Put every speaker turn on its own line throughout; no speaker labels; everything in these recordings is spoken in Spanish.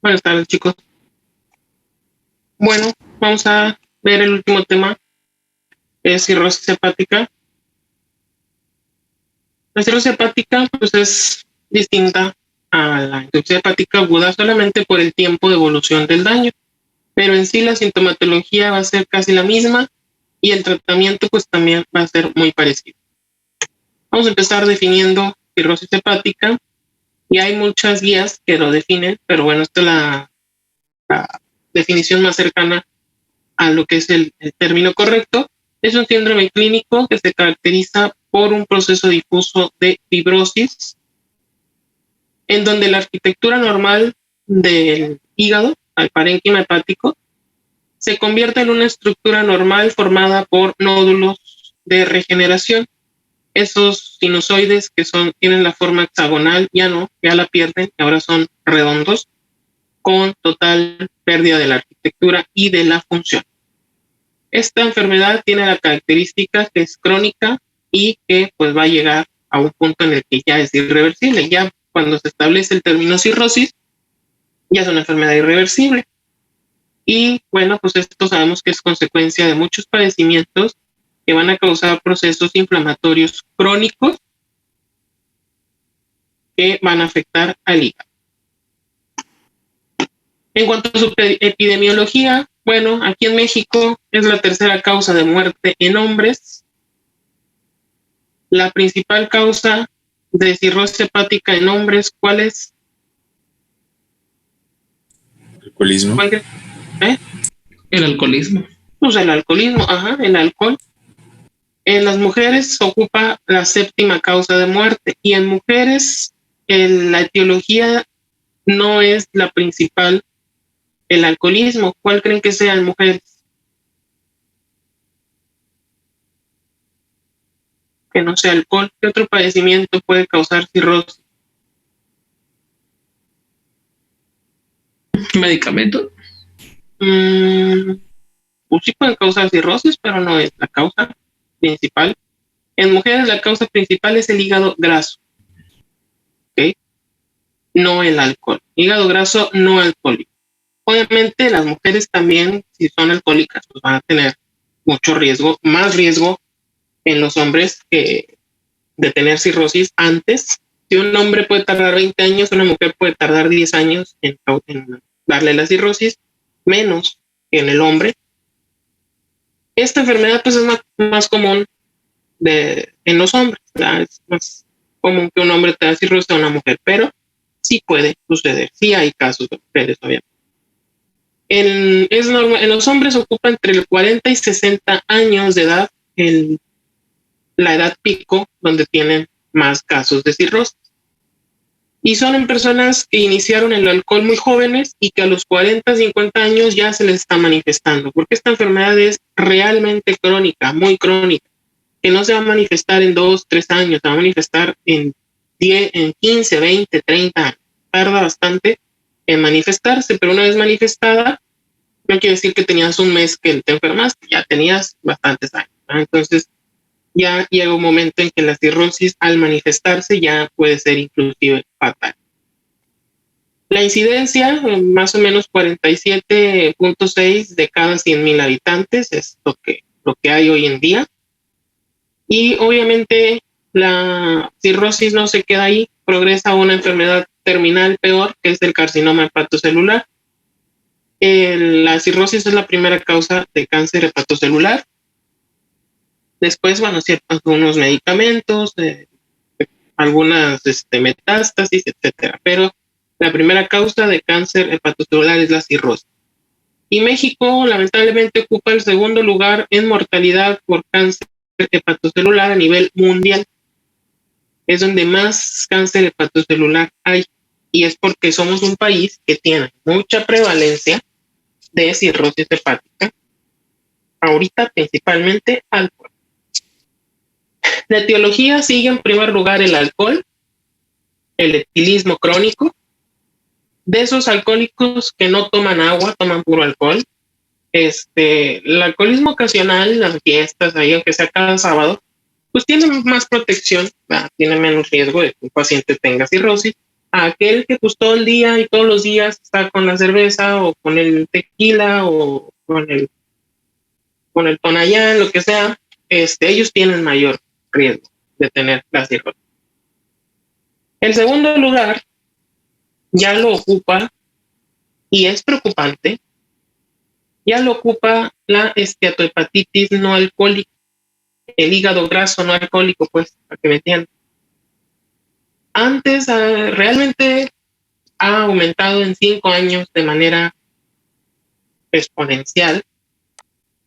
Buenas tardes, chicos. Bueno, vamos a ver el último tema, es cirrosis hepática. La cirrosis hepática pues, es distinta a la insuficiencia hepática aguda solamente por el tiempo de evolución del daño, pero en sí la sintomatología va a ser casi la misma y el tratamiento pues también va a ser muy parecido. Vamos a empezar definiendo cirrosis hepática y hay muchas guías que lo definen, pero bueno, esta es la definición más cercana a lo que es el término correcto. Es un síndrome clínico que se caracteriza por un proceso difuso de fibrosis, en donde la arquitectura normal del hígado, al parénquima hepático, se convierte en una estructura normal formada por nódulos de regeneración. Esos sinusoides que tienen la forma hexagonal ya la pierden, ahora son redondos, con total pérdida de la arquitectura y de la función. Esta enfermedad tiene la característica que es crónica y que pues va a llegar a un punto en el que ya es irreversible. Ya cuando se establece el término cirrosis, ya es una enfermedad irreversible. Y bueno, pues esto sabemos que es consecuencia de muchos padecimientos que van a causar procesos inflamatorios crónicos que van a afectar al hígado. En cuanto a su epidemiología, bueno, aquí en México es la tercera causa de muerte en hombres. La principal causa de cirrosis hepática en hombres, ¿cuál es?
Alcoholismo.
El alcoholismo.
Pues el alcoholismo, el alcohol. En las mujeres ocupa la séptima causa de muerte y en mujeres la etiología no es la principal, el alcoholismo. ¿Cuál creen que sea en mujeres? Que no sea alcohol. ¿Qué otro padecimiento puede causar cirrosis?
¿Medicamento?
Pues sí pueden causar cirrosis, pero no es la causa principal. En mujeres la causa principal es el hígado graso, ¿ok? No el alcohol. Hígado graso no alcohólico. Obviamente las mujeres también, si son alcohólicas, pues van a tener mucho riesgo, más riesgo en los hombres que de tener cirrosis antes. Si un hombre puede tardar 20 años, una mujer puede tardar 10 años en darle la cirrosis, menos que en el hombre. Esta enfermedad pues es más común en los hombres, ¿verdad? Es más común que un hombre tenga cirrosis a una mujer, pero sí puede suceder, sí hay casos de mujeres, obviamente. En los hombres ocupa entre los 40 y 60 años de edad la edad pico donde tienen más casos de cirrosis. Y son en personas que iniciaron el alcohol muy jóvenes y que a los 40, 50 años ya se les está manifestando, porque esta enfermedad es realmente crónica, muy crónica, que no se va a manifestar en 2, 3 años, se va a manifestar en 10, en 15, 20, 30 años. Tarda bastante en manifestarse, pero una vez manifestada, no quiere decir que tenías un mes que te enfermaste, ya tenías bastantes años, ¿no? Entonces, ya llega un momento en que la cirrosis al manifestarse ya puede ser inclusive fatal. La incidencia, más o menos 47.6 de cada 100,000 habitantes, es lo que hay hoy en día. Y obviamente la cirrosis no se queda ahí, progresa a una enfermedad terminal peor, que es el carcinoma hepatocelular. La cirrosis es la primera causa de cáncer hepatocelular. Después, bueno, algunos medicamentos, algunas metástasis, etcétera. Pero la primera causa de cáncer hepatocelular es la cirrosis. Y México, lamentablemente, ocupa el segundo lugar en mortalidad por cáncer hepatocelular a nivel mundial. Es donde más cáncer hepatocelular hay. Y es porque somos un país que tiene mucha prevalencia de cirrosis hepática. Ahorita, principalmente, alcohol. La etiología sigue en primer lugar el alcohol, el etilismo crónico. De esos alcohólicos que no toman agua, toman puro alcohol. El alcoholismo ocasional, las fiestas, ahí aunque sea cada sábado, pues tiene más protección, ¿verdad? Tiene menos riesgo de que un paciente tenga cirrosis. A aquel que pues todo el día y todos los días está con la cerveza o con el tequila o con el tonallán, lo que sea, ellos tienen mayor riesgo de tener la cirrosis. El segundo lugar ya lo ocupa, y es preocupante, ya lo ocupa la esteatohepatitis no alcohólica, el hígado graso no alcohólico, pues, para que me entiendan. Antes realmente ha aumentado en 5 años de manera exponencial.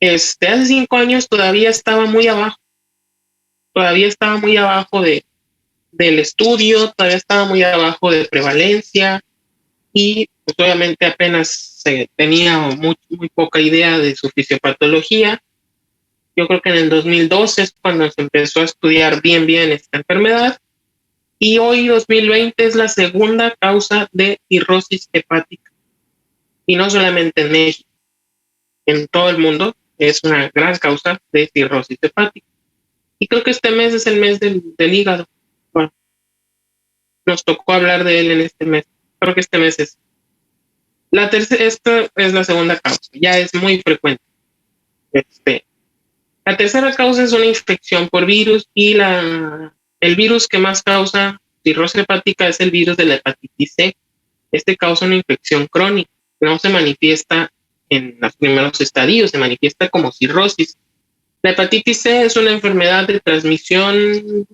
Hace 5 años todavía estaba muy abajo, del estudio, todavía estaba muy abajo de prevalencia, y pues obviamente apenas se tenía muy poca idea de su fisiopatología. Yo creo que en el 2012 es cuando se empezó a estudiar bien esta enfermedad, y hoy 2020 es la segunda causa de cirrosis hepática, y no solamente en México, en todo el mundo es una gran causa de cirrosis hepática. Y creo que este mes es el mes del hígado. Bueno, nos tocó hablar de él en este mes. Creo que este mes es esta es la segunda causa, ya es muy frecuente. La tercera causa es una infección por virus, y el virus que más causa cirrosis hepática es el virus de la hepatitis C. Este causa una infección crónica, no se manifiesta en los primeros estadios, se manifiesta como cirrosis. La hepatitis C es una enfermedad de transmisión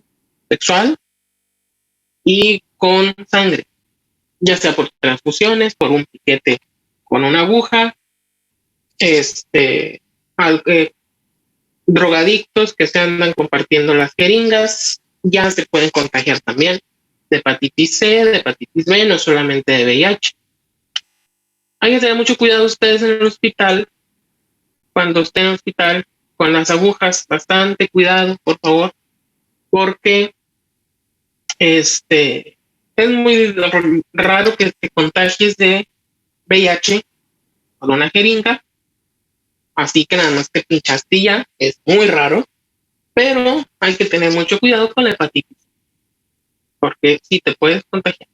sexual y con sangre, ya sea por transfusiones, por un piquete con una aguja, drogadictos que se andan compartiendo las jeringas, ya se pueden contagiar también de hepatitis C, de hepatitis B, no solamente de VIH. Hay que tener mucho cuidado ustedes en el hospital, cuando estén en el hospital, con las agujas, bastante cuidado, por favor, porque es muy raro que te contagies de VIH con una jeringa, así que nada más te pinchaste ya, es muy raro, pero hay que tener mucho cuidado con la hepatitis, porque sí te puedes contagiar.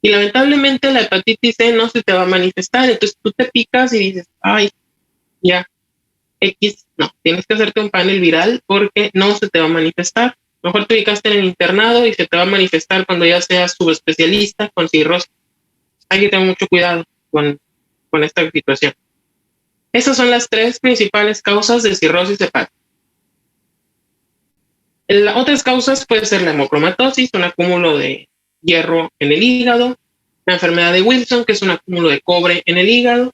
Y lamentablemente la hepatitis C no se te va a manifestar, entonces tú te picas y dices, ay, ya, X, no, tienes que hacerte un panel viral porque no se te va a manifestar. Mejor te ubicaste en el internado y se te va a manifestar cuando ya seas subespecialista con cirrosis. Hay que tener mucho cuidado con esta situación. Esas son las 3 principales causas de cirrosis hepática. Otras causas puede ser la hemocromatosis, un acúmulo de hierro en el hígado, la enfermedad de Wilson, que es un acúmulo de cobre en el hígado,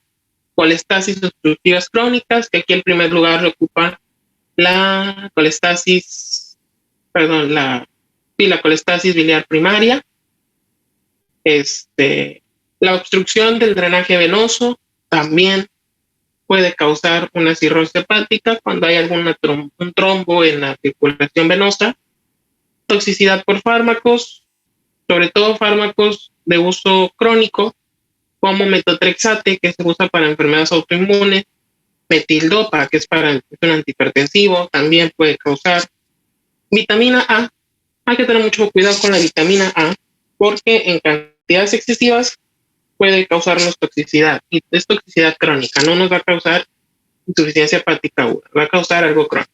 colestasis obstructivas crónicas, que aquí en primer lugar lo ocupa la colestasis perdón, la colestasis biliar primaria, la obstrucción del drenaje venoso también puede causar una cirrosis hepática cuando hay un trombo en la circulación venosa. Toxicidad por fármacos, sobre todo fármacos de uso crónico, como metotrexate, que se usa para enfermedades autoinmunes, metildopa, que es un antihipertensivo, también puede causar. Vitamina A, hay que tener mucho cuidado con la vitamina A, porque en cantidades excesivas puede causarnos toxicidad, y es toxicidad crónica, no nos va a causar insuficiencia hepática aguda, va a causar algo crónico.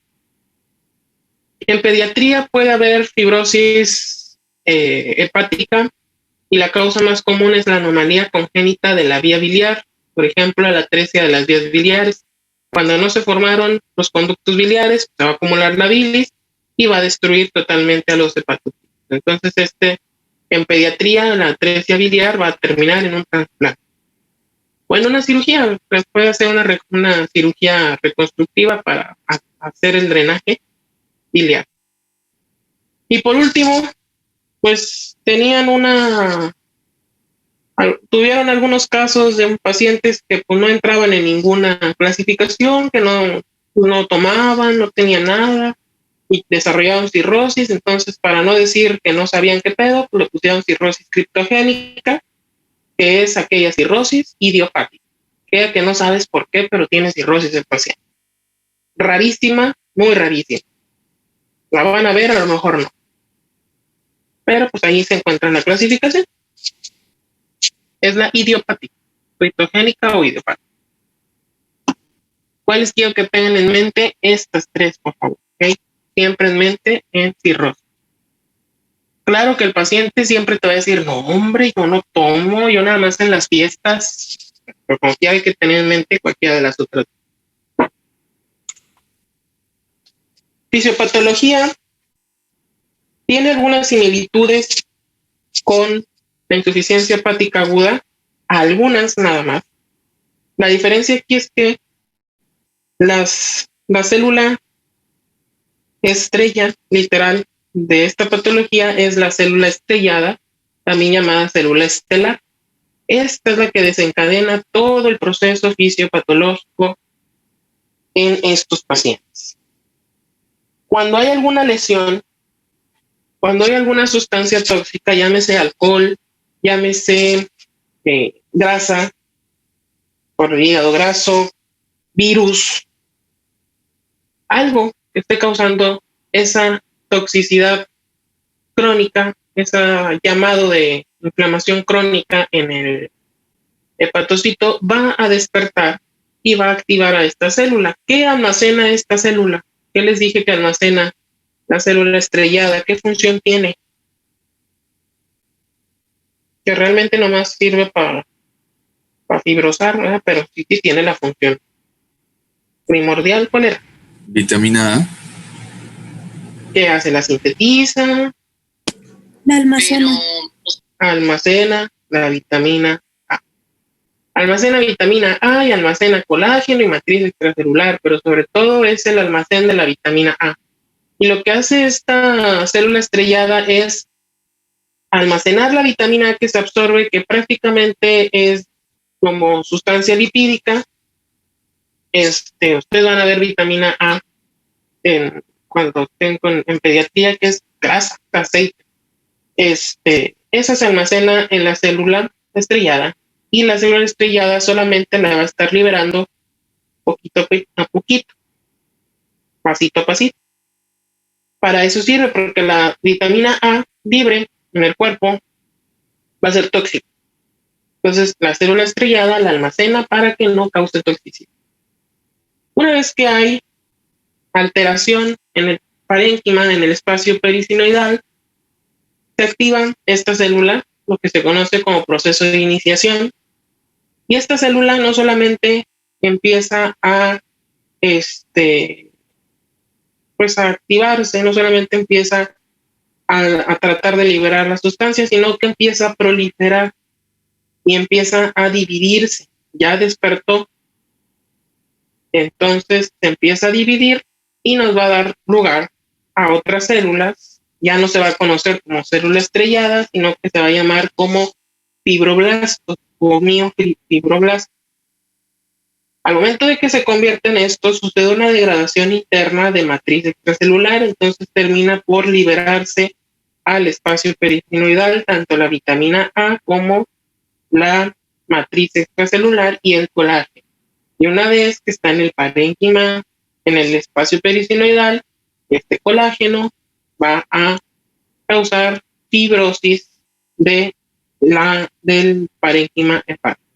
En pediatría puede haber fibrosis hepática, y la causa más común es la anomalía congénita de la vía biliar, por ejemplo, la atresia de las vías biliares. Cuando no se formaron los conductos biliares, se va a acumular la bilis y va a destruir totalmente a los hepatocitos. Entonces, en pediatría, la atresia biliar va a terminar en un trasplante. O en una cirugía, pues puede hacer una cirugía reconstructiva para hacer el drenaje biliar. Y por último, pues tuvieron algunos casos de pacientes que pues no entraban en ninguna clasificación, que no tomaban, no tenían nada y desarrollaron cirrosis. Entonces, para no decir que no sabían qué pedo, pues le pusieron cirrosis criptogénica, que es aquella cirrosis idiopática, que no sabes por qué, pero tiene cirrosis el paciente. Rarísima, muy rarísima. La van a ver, a lo mejor no. Pero pues ahí se encuentra en la clasificación. Es la idiopatía, criptogénica o idiopática. ¿Cuáles quiero que tengan en mente? Estas tres, por favor. ¿Okay? Siempre en mente en cirrosis. Claro que el paciente siempre te va a decir, no, hombre, yo no tomo, yo nada más en las fiestas. Pero como que hay que tener en mente cualquiera de las otras. Fisiopatología tiene algunas similitudes con la insuficiencia hepática aguda, algunas nada más. La diferencia aquí es que la célula estrella, literal, de esta patología es la célula estrellada, también llamada célula estelar. Esta es la que desencadena todo el proceso fisiopatológico en estos pacientes. Cuando hay alguna lesión, cuando hay alguna sustancia tóxica, llámese alcohol, llámese grasa, por hígado graso, virus, algo que esté causando esa toxicidad crónica, ese llamado de inflamación crónica en el hepatocito, va a despertar y va a activar a esta célula. ¿Qué almacena esta célula? ¿Qué les dije que almacena la célula estrellada? ¿Qué función tiene? Que realmente nomás sirve para fibrosar, ¿verdad? Pero sí tiene la función primordial. ¿Cuál era?
Vitamina A.
¿Qué hace? La sintetiza.
La almacena.
Almacena la vitamina A. Almacena vitamina A y almacena colágeno y matriz extracelular, pero sobre todo es el almacén de la vitamina A. Y lo que hace esta célula estrellada es almacenar la vitamina A que se absorbe, que prácticamente es como sustancia lipídica. Ustedes van a ver vitamina A cuando estén en pediatría, que es grasa, aceite. Esa se almacena en la célula estrellada, y la célula estrellada solamente la va a estar liberando poquito a poquito, pasito a pasito. Para eso sirve, porque la vitamina A libre en el cuerpo va a ser tóxica. Entonces, la célula estrellada la almacena para que no cause toxicidad. Una vez que hay alteración en el parénquima, en el espacio peristinoidal, se activa esta célula, lo que se conoce como proceso de iniciación, y esta célula no solamente empieza a activarse, no solamente empieza a tratar de liberar la sustancia, sino que empieza a proliferar y empieza a dividirse. Ya despertó, entonces se empieza a dividir y nos va a dar lugar a otras células. Ya no se va a conocer como célula estrellada, sino que se va a llamar como fibroblastos o miofibroblastos. Al momento de que se convierte en esto, sucede una degradación interna de matriz extracelular, entonces termina por liberarse al espacio peristinoidal tanto la vitamina A como la matriz extracelular y el colágeno. Y una vez que está en el parénquima, en el espacio peristinoidal, este colágeno va a causar fibrosis del parénquima hepático.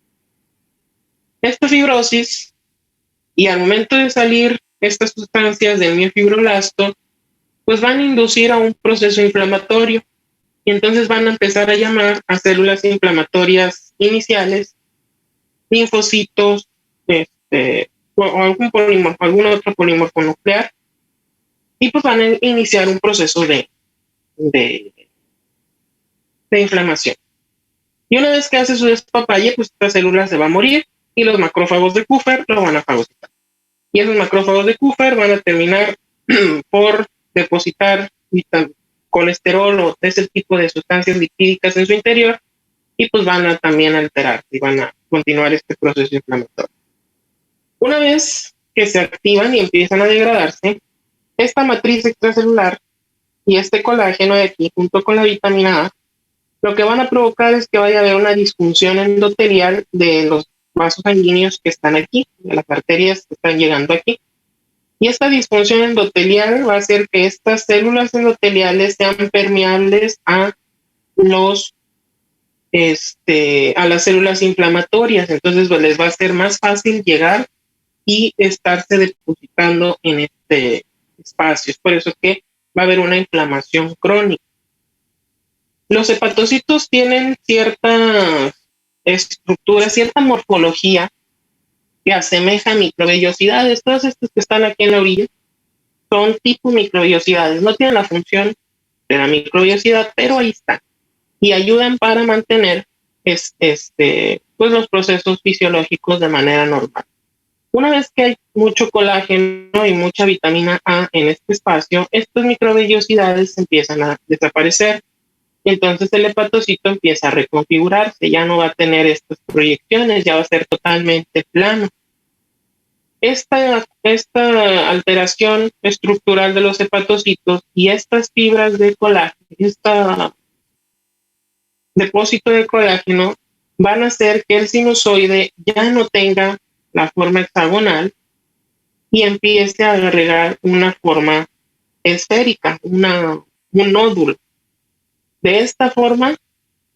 Esta fibrosis, y al momento de salir estas sustancias del miofibroblasto, pues van a inducir a un proceso inflamatorio. Y entonces van a empezar a llamar a células inflamatorias iniciales, linfocitos, o algún otro polimorfo nuclear, y pues van a iniciar un proceso de inflamación. Y una vez que hace su despapalle, pues esta célula se va a morir y los macrófagos de Kupffer lo van a fagocitar. Y esos macrófagos de Kupffer van a terminar por depositar colesterol o ese tipo de sustancias lipídicas en su interior, y pues van a también alterar y van a continuar este proceso inflamatorio. Una vez que se activan y empiezan a degradarse, esta matriz extracelular y este colágeno de aquí, junto con la vitamina A, lo que van a provocar es que vaya a haber una disfunción endotelial de los vasos sanguíneos que están aquí, de las arterias que están llegando aquí. Y esta disfunción endotelial va a hacer que estas células endoteliales sean permeables a las células inflamatorias. Entonces pues, les va a ser más fácil llegar y estarse depositando en este espacio. Es por eso que va a haber una inflamación crónica. Los hepatocitos tienen cierta estructura, cierta morfología que asemeja a microvellosidades. Todas estas que están aquí en la orilla son tipo microvellosidades. No tienen la función de la microvellosidad, pero ahí están. Y ayudan para mantener pues los procesos fisiológicos de manera normal. Una vez que hay mucho colágeno y mucha vitamina A en este espacio, estas microvellosidades empiezan a desaparecer. Entonces el hepatocito empieza a reconfigurarse, ya no va a tener estas proyecciones, ya va a ser totalmente plano. Esta alteración estructural de los hepatocitos y estas fibras de colágeno, este depósito de colágeno, van a hacer que el sinusoide ya no tenga la forma hexagonal y empiece a agregar una forma esférica, un nódulo. De esta forma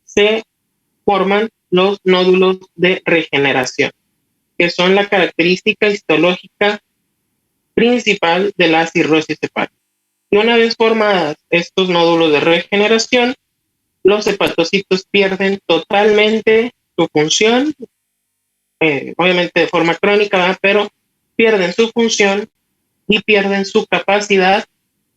se forman los nódulos de regeneración, que son la característica histológica principal de la cirrosis hepática. Y una vez formadas estos nódulos de regeneración, los hepatocitos pierden totalmente su función, obviamente de forma crónica, ¿verdad? Pero pierden su función y pierden su capacidad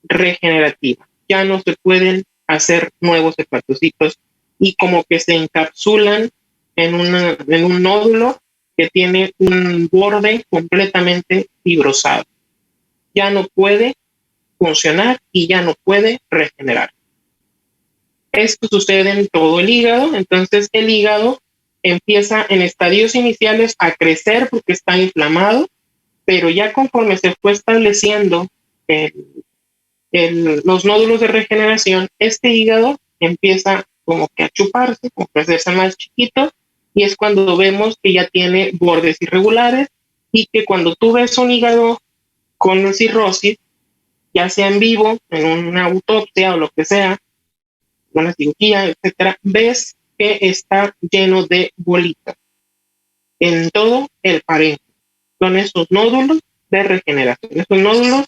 regenerativa. Ya no se pueden hacer nuevos hepatocitos y como que se encapsulan en un nódulo que tiene un borde completamente fibrosado. Ya no puede funcionar y ya no puede regenerar. Esto sucede en todo el hígado, entonces el hígado empieza en estadios iniciales a crecer porque está inflamado, pero ya conforme se fue estableciendo los nódulos de regeneración, este hígado empieza como que a chuparse, como que a hacerse más chiquito, y es cuando vemos que ya tiene bordes irregulares y que cuando tú ves un hígado con cirrosis, ya sea en vivo, en una autopsia o lo que sea, una cirugía, etcétera, ves que está lleno de bolitas en todo el parénquima. Son esos nódulos de regeneración. Esos nódulos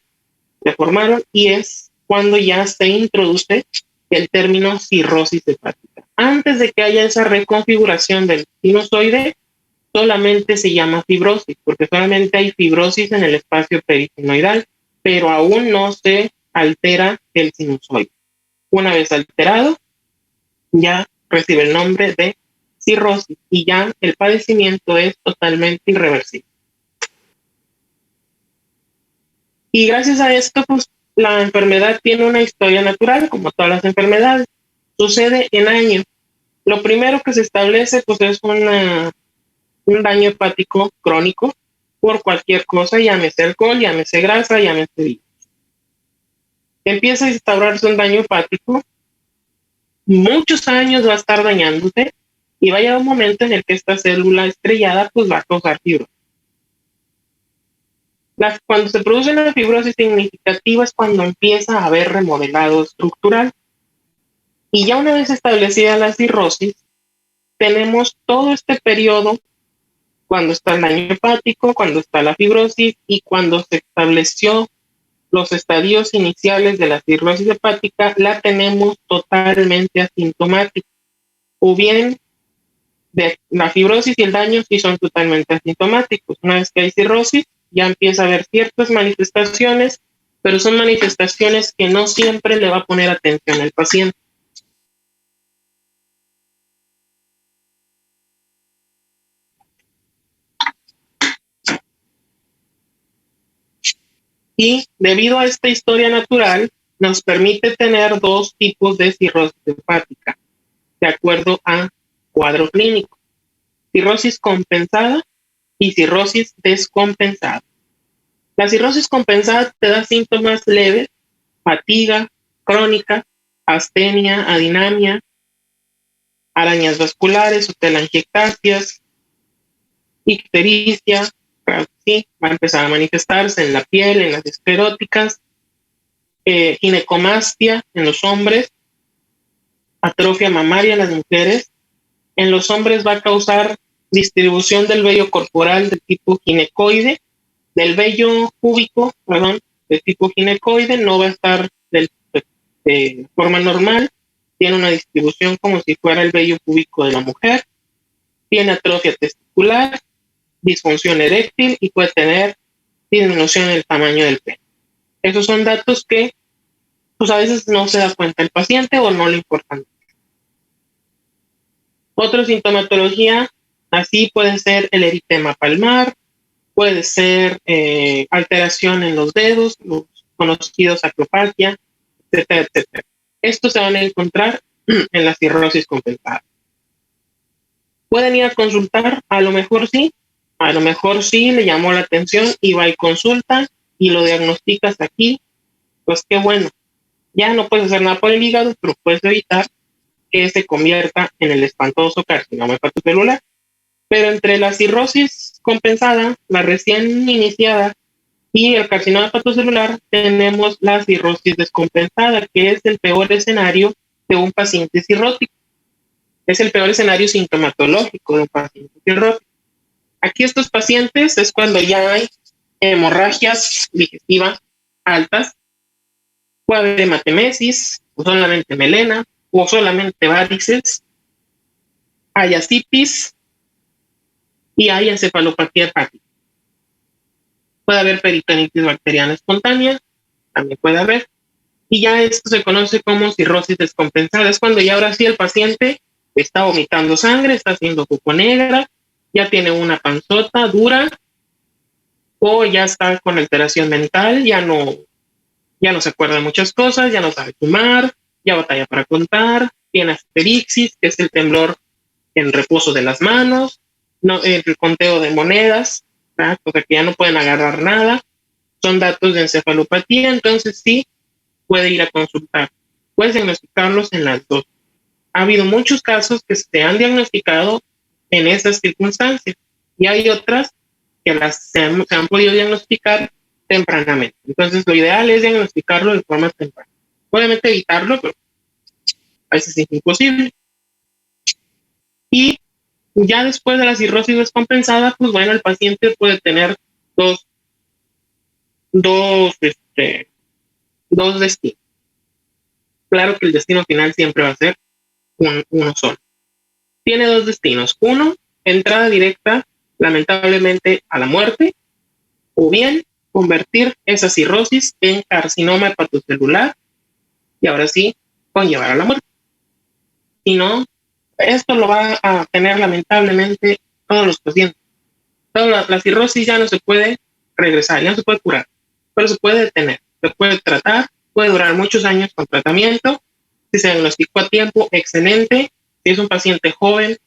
se formaron y es cuando ya se introduce el término cirrosis hepática. Antes de que haya esa reconfiguración del sinusoide, solamente se llama fibrosis, porque solamente hay fibrosis en el espacio peristinoidal, pero aún no se altera el sinusoide. Una vez alterado, ya recibe el nombre de cirrosis y ya el padecimiento es totalmente irreversible. Y gracias a esto, pues la enfermedad tiene una historia natural, como todas las enfermedades. Sucede en años. Lo primero que se establece, pues, es un daño hepático crónico por cualquier cosa, llámese alcohol, llámese grasa, llámese virus. Empieza a instaurarse un daño hepático, muchos años va a estar dañándose y va a llegar un momento en el que esta célula estrellada pues va a causar fibrosis. Cuando se produce una fibrosis significativa es cuando empieza a haber remodelado estructural. Y ya una vez establecida la cirrosis, tenemos todo este periodo cuando está el daño hepático, cuando está la fibrosis y cuando se estableció los estadios iniciales de la cirrosis hepática, la tenemos totalmente asintomática. O bien de la fibrosis y el daño sí son totalmente asintomáticos. Una vez que hay cirrosis, ya empieza a haber ciertas manifestaciones, pero son manifestaciones que no siempre le va a poner atención al paciente. Y debido a esta historia natural, nos permite tener dos tipos de cirrosis hepática, de acuerdo a cuadro clínico: cirrosis compensada y cirrosis descompensada. La cirrosis compensada te da síntomas leves: fatiga crónica, astenia, adinamia, arañas vasculares o telangiectasias, ictericia, sí, va a empezar a manifestarse en la piel, en las escleróticas, ginecomastia en los hombres, atrofia mamaria en las mujeres. En los hombres va a causar distribución del vello corporal de tipo ginecoide, del vello púbico, perdón, de tipo ginecoide, no va a estar de forma normal, tiene una distribución como si fuera el vello púbico de la mujer, tiene atrofia testicular, disfunción eréctil y puede tener disminución en el tamaño del pene. Esos son datos que pues a veces no se da cuenta el paciente o no le importan. Otra sintomatología así puede ser el eritema palmar, puede ser alteración en los dedos, los conocidos acropatia, etcétera, etcétera. Estos se van a encontrar en la cirrosis compensada. Pueden ir a consultar, a lo mejor sí, le llamó la atención y va y consulta y lo diagnosticas aquí, pues qué bueno. Ya no puedes hacer nada por el hígado, pero puedes evitar que se convierta en el espantoso carcinoma hepatocelular. Pero entre la cirrosis compensada, la recién iniciada, y el carcinoma hepatocelular, tenemos la cirrosis descompensada, que es el peor escenario de un paciente cirrótico. Es el peor escenario sintomatológico de un paciente cirrótico. Aquí estos pacientes es cuando ya hay hemorragias digestivas altas, puede haber hematemesis, o solamente melena, o solamente varices, hay ascitis y hay encefalopatía hepática. Puede haber peritonitis bacteriana espontánea, también puede haber, y ya esto se conoce como cirrosis descompensada. Es cuando ya ahora sí el paciente está vomitando sangre, está haciendo popó negra, ya tiene una panzota dura, o ya está con alteración mental, ya no se acuerda de muchas cosas, ya no sabe fumar, ya batalla para contar, tiene asterixis, que es el temblor en reposo de las manos, no, el conteo de monedas, ¿verdad? O sea que ya no pueden agarrar nada, son datos de encefalopatía, entonces sí puede ir a consultar. Puedes diagnosticarlos en las dos. Ha habido muchos casos que se han diagnosticado en esas circunstancias y hay otras que se han podido diagnosticar tempranamente. Entonces lo ideal es diagnosticarlo de forma temprana. Obviamente evitarlo, pero a veces es imposible. Y ya después de la cirrosis descompensada, pues bueno, el paciente puede tener dos destinos. Claro que el destino final siempre va a ser uno solo. Tiene dos destinos. Uno, entrada directa, lamentablemente, a la muerte, o bien convertir esa cirrosis en carcinoma hepatocelular y ahora sí conllevar a la muerte. Si no, esto lo va a tener lamentablemente todos los pacientes. La cirrosis ya no se puede regresar, ya no se puede curar, pero se puede detener. Se puede tratar, puede durar muchos años con tratamiento. Si se diagnosticó a tiempo, excelente. Si es un paciente joven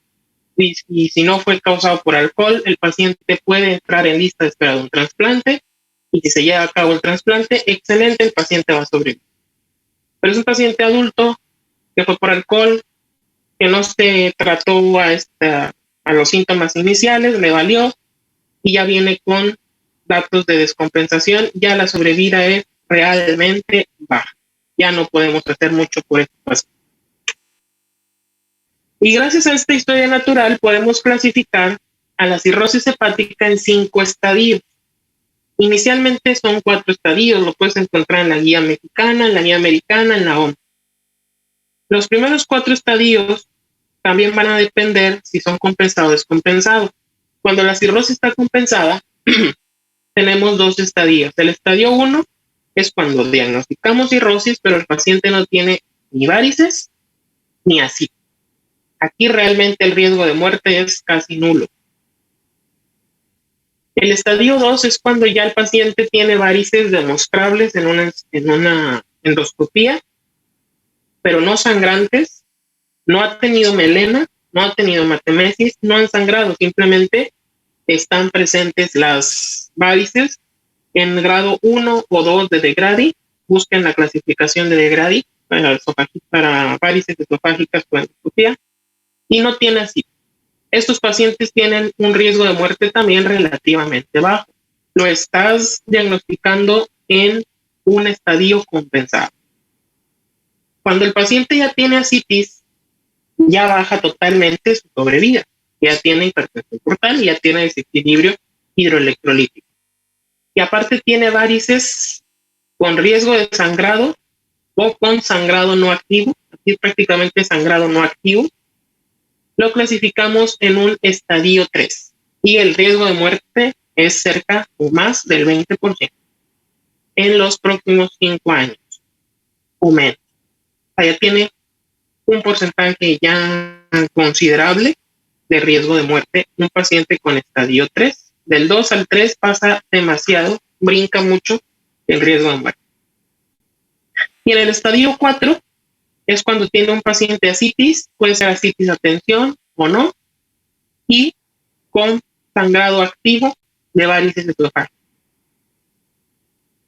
y si no fue causado por alcohol, el paciente puede entrar en lista de espera de un trasplante. Y si se lleva a cabo el trasplante, excelente, el paciente va a sobrevivir. Pero es un paciente adulto que fue por alcohol, que no se trató a los síntomas iniciales, le valió y ya viene con datos de descompensación, ya la sobrevida es realmente baja. Ya no podemos hacer mucho por este paciente. Y gracias a esta historia natural podemos clasificar a la cirrosis hepática en 5 estadios. Inicialmente son 4 estadios, lo puedes encontrar en la guía mexicana, en la guía americana, en la OMS. Los primeros 4 estadios también van a depender si son compensados o descompensados. Cuando la cirrosis está compensada, tenemos 2 estadios. El estadio 1 es cuando diagnosticamos cirrosis, pero el paciente no tiene ni varices ni ascitis. Aquí realmente el riesgo de muerte es casi nulo. El estadio 2 es cuando ya el paciente tiene varices demostrables en una endoscopía, pero no sangrantes, no ha tenido melena, no ha tenido matemesis, no han sangrado, simplemente están presentes las varices en grado 1 o 2 de DeGrady. Busquen la clasificación de DeGrady para varices esofágicas con endoscopía y no tiene así. Estos pacientes tienen un riesgo de muerte también relativamente bajo. Lo estás diagnosticando en un estadio compensado. Cuando el paciente ya tiene ascitis, ya baja totalmente su sobrevida. Ya tiene hipertensión portal y ya tiene desequilibrio hidroelectrolítico. Y aparte tiene varices con riesgo de sangrado o con sangrado no activo. Aquí prácticamente sangrado no activo. Lo clasificamos en un estadio 3 y el riesgo de muerte es cerca o más del 20% en los próximos 5 años o menos. Allá tiene un porcentaje ya considerable de riesgo de muerte un paciente con estadio 3. Del 2 al 3 pasa demasiado, brinca mucho el riesgo de muerte. Y en el estadio 4 es cuando tiene un paciente ascitis, puede ser ascitis a tensión o no, y con sangrado activo de varices esofágicas.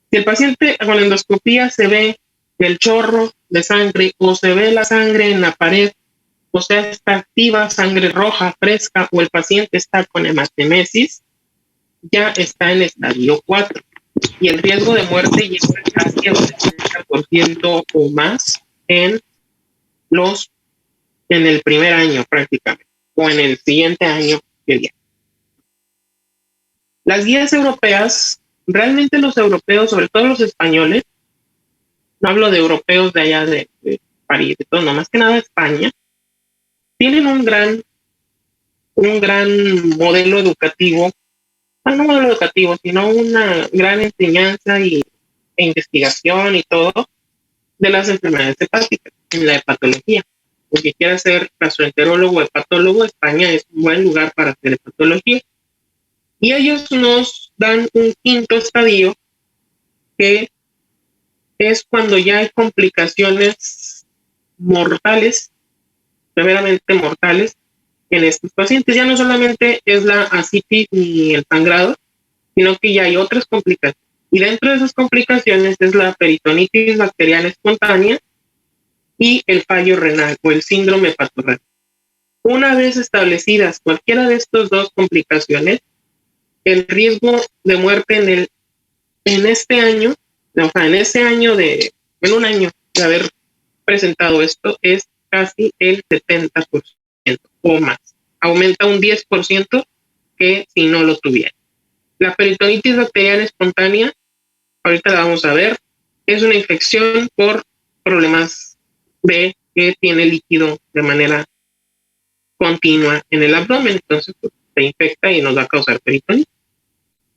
Si el paciente con endoscopía se ve el chorro de sangre o se ve la sangre en la pared, o sea, está activa, sangre roja, fresca, o el paciente está con hematemesis, ya está en estadio 4. Y el riesgo de muerte llega casi al 60% o más en el primer año prácticamente, o en el siguiente año que viene. Las guías europeas, realmente los europeos, sobre todo los españoles, no hablo de europeos de allá de París, de todo, no, más que nada España, tienen un gran modelo educativo, no modelo educativo, sino una gran enseñanza e investigación y todo de las enfermedades hepáticas en la hepatología. Porque quiera ser gastroenterólogo o hepatólogo, España es un buen lugar para hacer hepatología. Y ellos nos dan un 5º estadio, que es cuando ya hay complicaciones mortales, severamente mortales, en estos pacientes. Ya no solamente es la ascitis ni el sangrado, sino que ya hay otras complicaciones. Y dentro de esas complicaciones es la peritonitis bacteriana espontánea y el fallo renal o el síndrome hepatorenal. Una vez establecidas cualquiera de estas 2 complicaciones, el riesgo de muerte en un año de haber presentado esto es casi el 70% o más. Aumenta un 10% que si no lo tuviera. La peritonitis bacteriana espontánea, ahorita la vamos a ver, es una infección por problemas de que tiene líquido de manera continua en el abdomen, entonces pues, se infecta y nos va a causar peritonitis.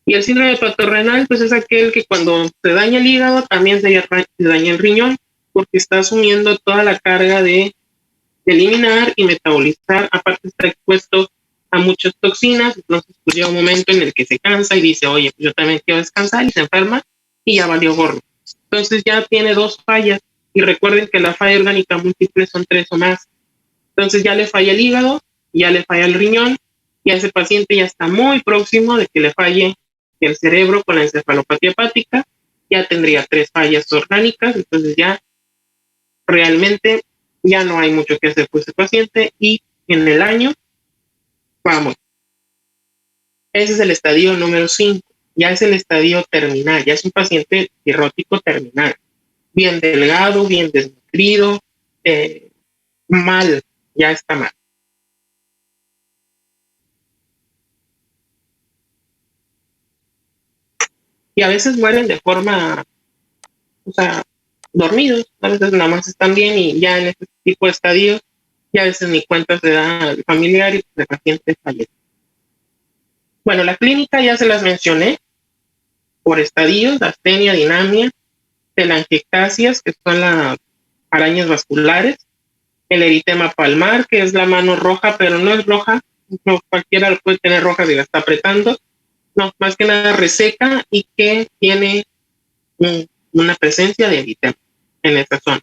Y el síndrome hepatorenal, pues es aquel que cuando se daña el hígado también se daña el riñón, porque está asumiendo toda la carga de eliminar y metabolizar, aparte está expuesto a muchas toxinas, entonces pues llega un momento en el que se cansa y dice, oye, pues yo también quiero descansar, y se enferma y ya valió gorro. Entonces ya tiene 2 fallas. Y recuerden que la falla orgánica múltiple son 3 o más. Entonces ya le falla el hígado, ya le falla el riñón, y a ese paciente ya está muy próximo de que le falle el cerebro con la encefalopatía hepática. Ya tendría 3 fallas orgánicas, entonces ya realmente ya no hay mucho que hacer por ese paciente y en el año vamos. Ese es el estadio número 5. Ya es el estadio terminal, ya es un paciente cirrótico terminal. Bien delgado, bien desnutrido, mal, ya está mal. Y a veces mueren de forma, o sea, dormidos, a veces nada más están bien y ya en este tipo de estadios, ya a veces ni cuenta se da al familiar y el paciente fallece. Bueno, la clínica ya se las mencioné, por estadios, astenia, dinamia, telangiectasias, que son las arañas vasculares, el eritema palmar, que es la mano roja, pero no es roja, no cualquiera lo puede tener roja si la está apretando, no, más que nada reseca y que tiene una presencia de eritema en esta zona.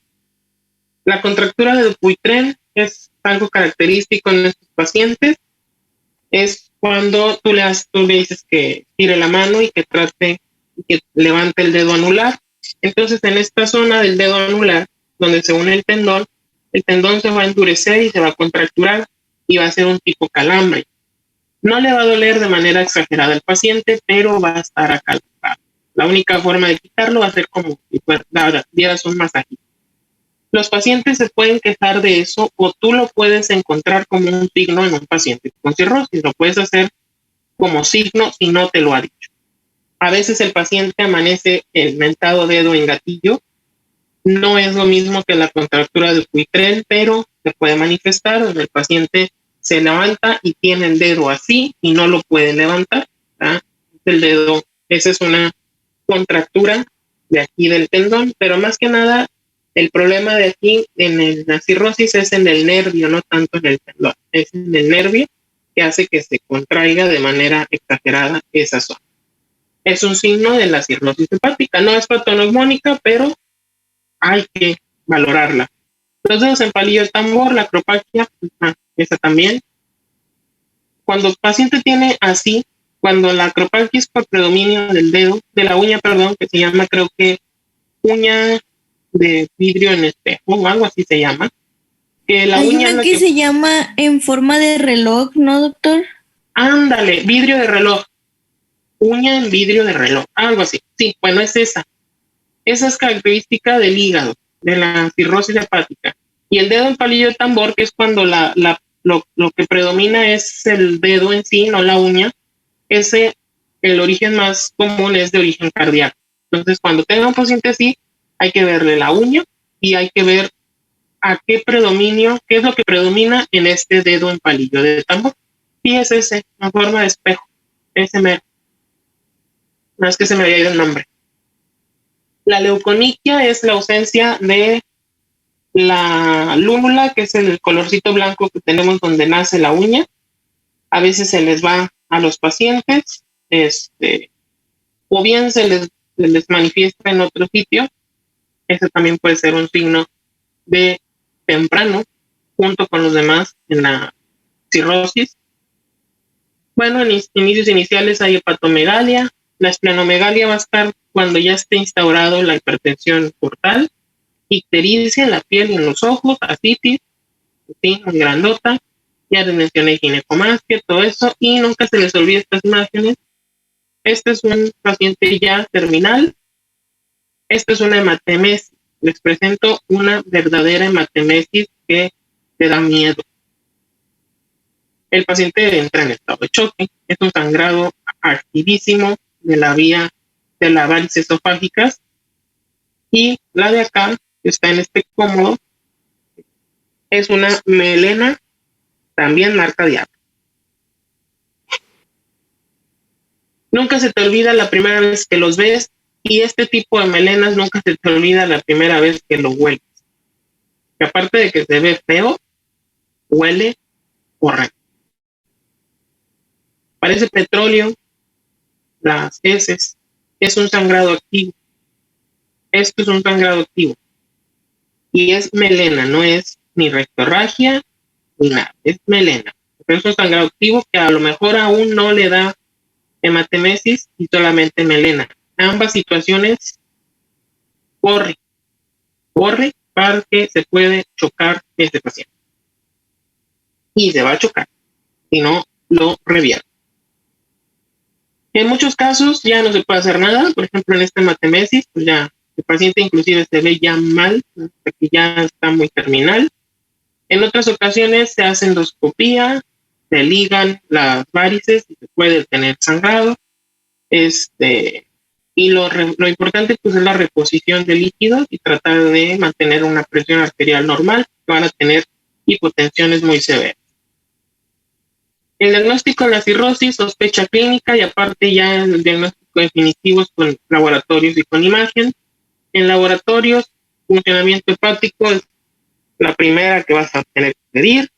La contractura de Dupuytren es algo característico en estos pacientes, es cuando tú le dices que tire la mano y que trate, que levante el dedo anular. Entonces en esta zona del dedo anular, donde se une el tendón se va a endurecer y se va a contracturar y va a ser un tipo calambre. No le va a doler de manera exagerada al paciente, pero va a estar acalorado. La única forma de quitarlo va a ser como si dieras un masaje. Los pacientes se pueden quejar de eso o tú lo puedes encontrar como un signo en un paciente con cirrosis. Lo puedes hacer como signo si no te lo ha dicho. A veces el paciente amanece el mentado dedo en gatillo. No es lo mismo que la contractura de Dupuytren, pero se puede manifestar donde el paciente se levanta y tiene el dedo así y no lo puede levantar. El dedo, esa es una contractura de aquí del tendón, pero más que nada el problema de aquí en la cirrosis es en el nervio, no tanto en el tendón, es en el nervio que hace que se contraiga de manera exagerada esa zona. Es un signo de la cirrosis hepática, no es patoneumónica, pero hay que valorarla. Los dedos en palillo de tambor, la acropaquia, esa también. Cuando el paciente tiene así, cuando la acropaquia es por predominio del dedo, de la uña, perdón, que se llama creo que uña de vidrio en espejo o algo así se llama, que la
Hay
uña es
una
la
que se llama en forma de reloj, ¿no, doctor?
Ándale, vidrio de reloj, uña en vidrio de reloj, algo así. Sí, bueno, es esa. Esa es característica del hígado, de la cirrosis hepática. Y el dedo en palillo de tambor, que es cuando lo que predomina es el dedo en sí, no la uña, el origen más común es de origen cardíaco. Entonces, cuando tenga un paciente así, hay que verle la uña y hay que ver a qué es lo que predomina en este dedo en palillo de tambor. Y es ese, en forma de espejo, ese mero. No es que se me había ido el nombre. La leuconiquia es la ausencia de la lúnula, que es el colorcito blanco que tenemos donde nace la uña. A veces se les va a los pacientes, o bien se les manifiesta en otro sitio. Ese también puede ser un signo de temprano, junto con los demás en la cirrosis. Bueno, en inicios iniciales hay hepatomegalia. La esplenomegalia va a estar cuando ya esté instaurado la hipertensión portal, ictericia en la piel y en los ojos, ascitis, ¿sí? Grandota. Ya les mencioné ginecomastia, todo eso, y nunca se les olvide estas imágenes. Este es un paciente ya terminal. Esta es una hematemesis. Les presento una verdadera hematemesis que te da miedo. El paciente entra en estado de choque. Es un sangrado activísimo de la vía de las varices esofágicas. Y la de acá, que está en este cómodo, es una melena también marca de apio. Nunca se te olvida la primera vez que los ves y este tipo de melenas nunca se te olvida la primera vez que lo hueles. Que aparte de que se ve feo, huele horrendo. Parece petróleo, las heces, es un sangrado activo. Esto es un sangrado activo. Y es melena, no es ni rectorragia ni nada, es melena. Pero es un sangrado activo que a lo mejor aún no le da hematemesis y solamente melena. Ambas situaciones corre para que se puede chocar este paciente. Y se va a chocar si no lo revierte. En muchos casos ya no se puede hacer nada. Por ejemplo, en esta hematemesis, pues ya el paciente inclusive se ve ya mal, hasta que ya está muy terminal. En otras ocasiones se hace endoscopía, se ligan las varices y se puede tener sangrado. Y lo importante pues es la reposición de líquidos y tratar de mantener una presión arterial normal. Van a tener hipotensiones muy severas. El diagnóstico de la cirrosis, sospecha clínica y aparte ya el diagnóstico definitivo es con laboratorios y con imagen. En laboratorios, funcionamiento hepático es la primera que vas a tener que pedir.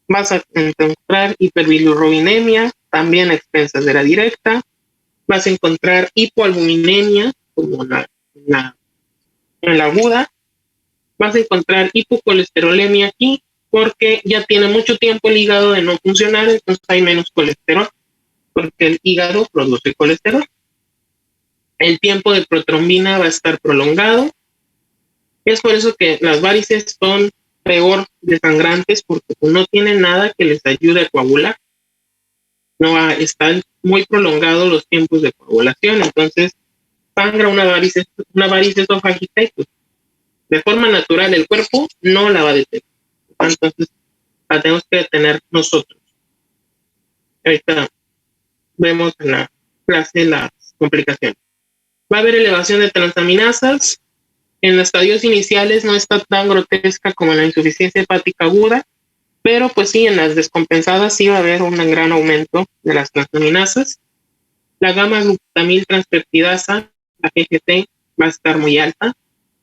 Vas a encontrar hiperbilirrubinemia, también a expensas de la directa. Vas a encontrar hipoalbuminemia, como en la aguda. Vas a encontrar hipocolesterolemia aquí, porque ya tiene mucho tiempo el hígado de no funcionar, entonces hay menos colesterol, porque el hígado produce colesterol. El tiempo de protrombina va a estar prolongado. Es por eso que las varices son peor desangrantes, porque no tienen nada que les ayude a coagular. No están muy prolongados los tiempos de coagulación, entonces sangra una varice esofágica y pues, de forma natural el cuerpo no la va a detener. Entonces la tenemos que detener nosotros. Ahorita vemos en la clase las complicaciones. Va a haber elevación de transaminasas. En los estadios iniciales no está tan grotesca como en la insuficiencia hepática aguda, pero pues sí, en las descompensadas sí va a haber un gran aumento de las transaminasas. La gamma glutamil transpeptidasa, la GGT, va a estar muy alta.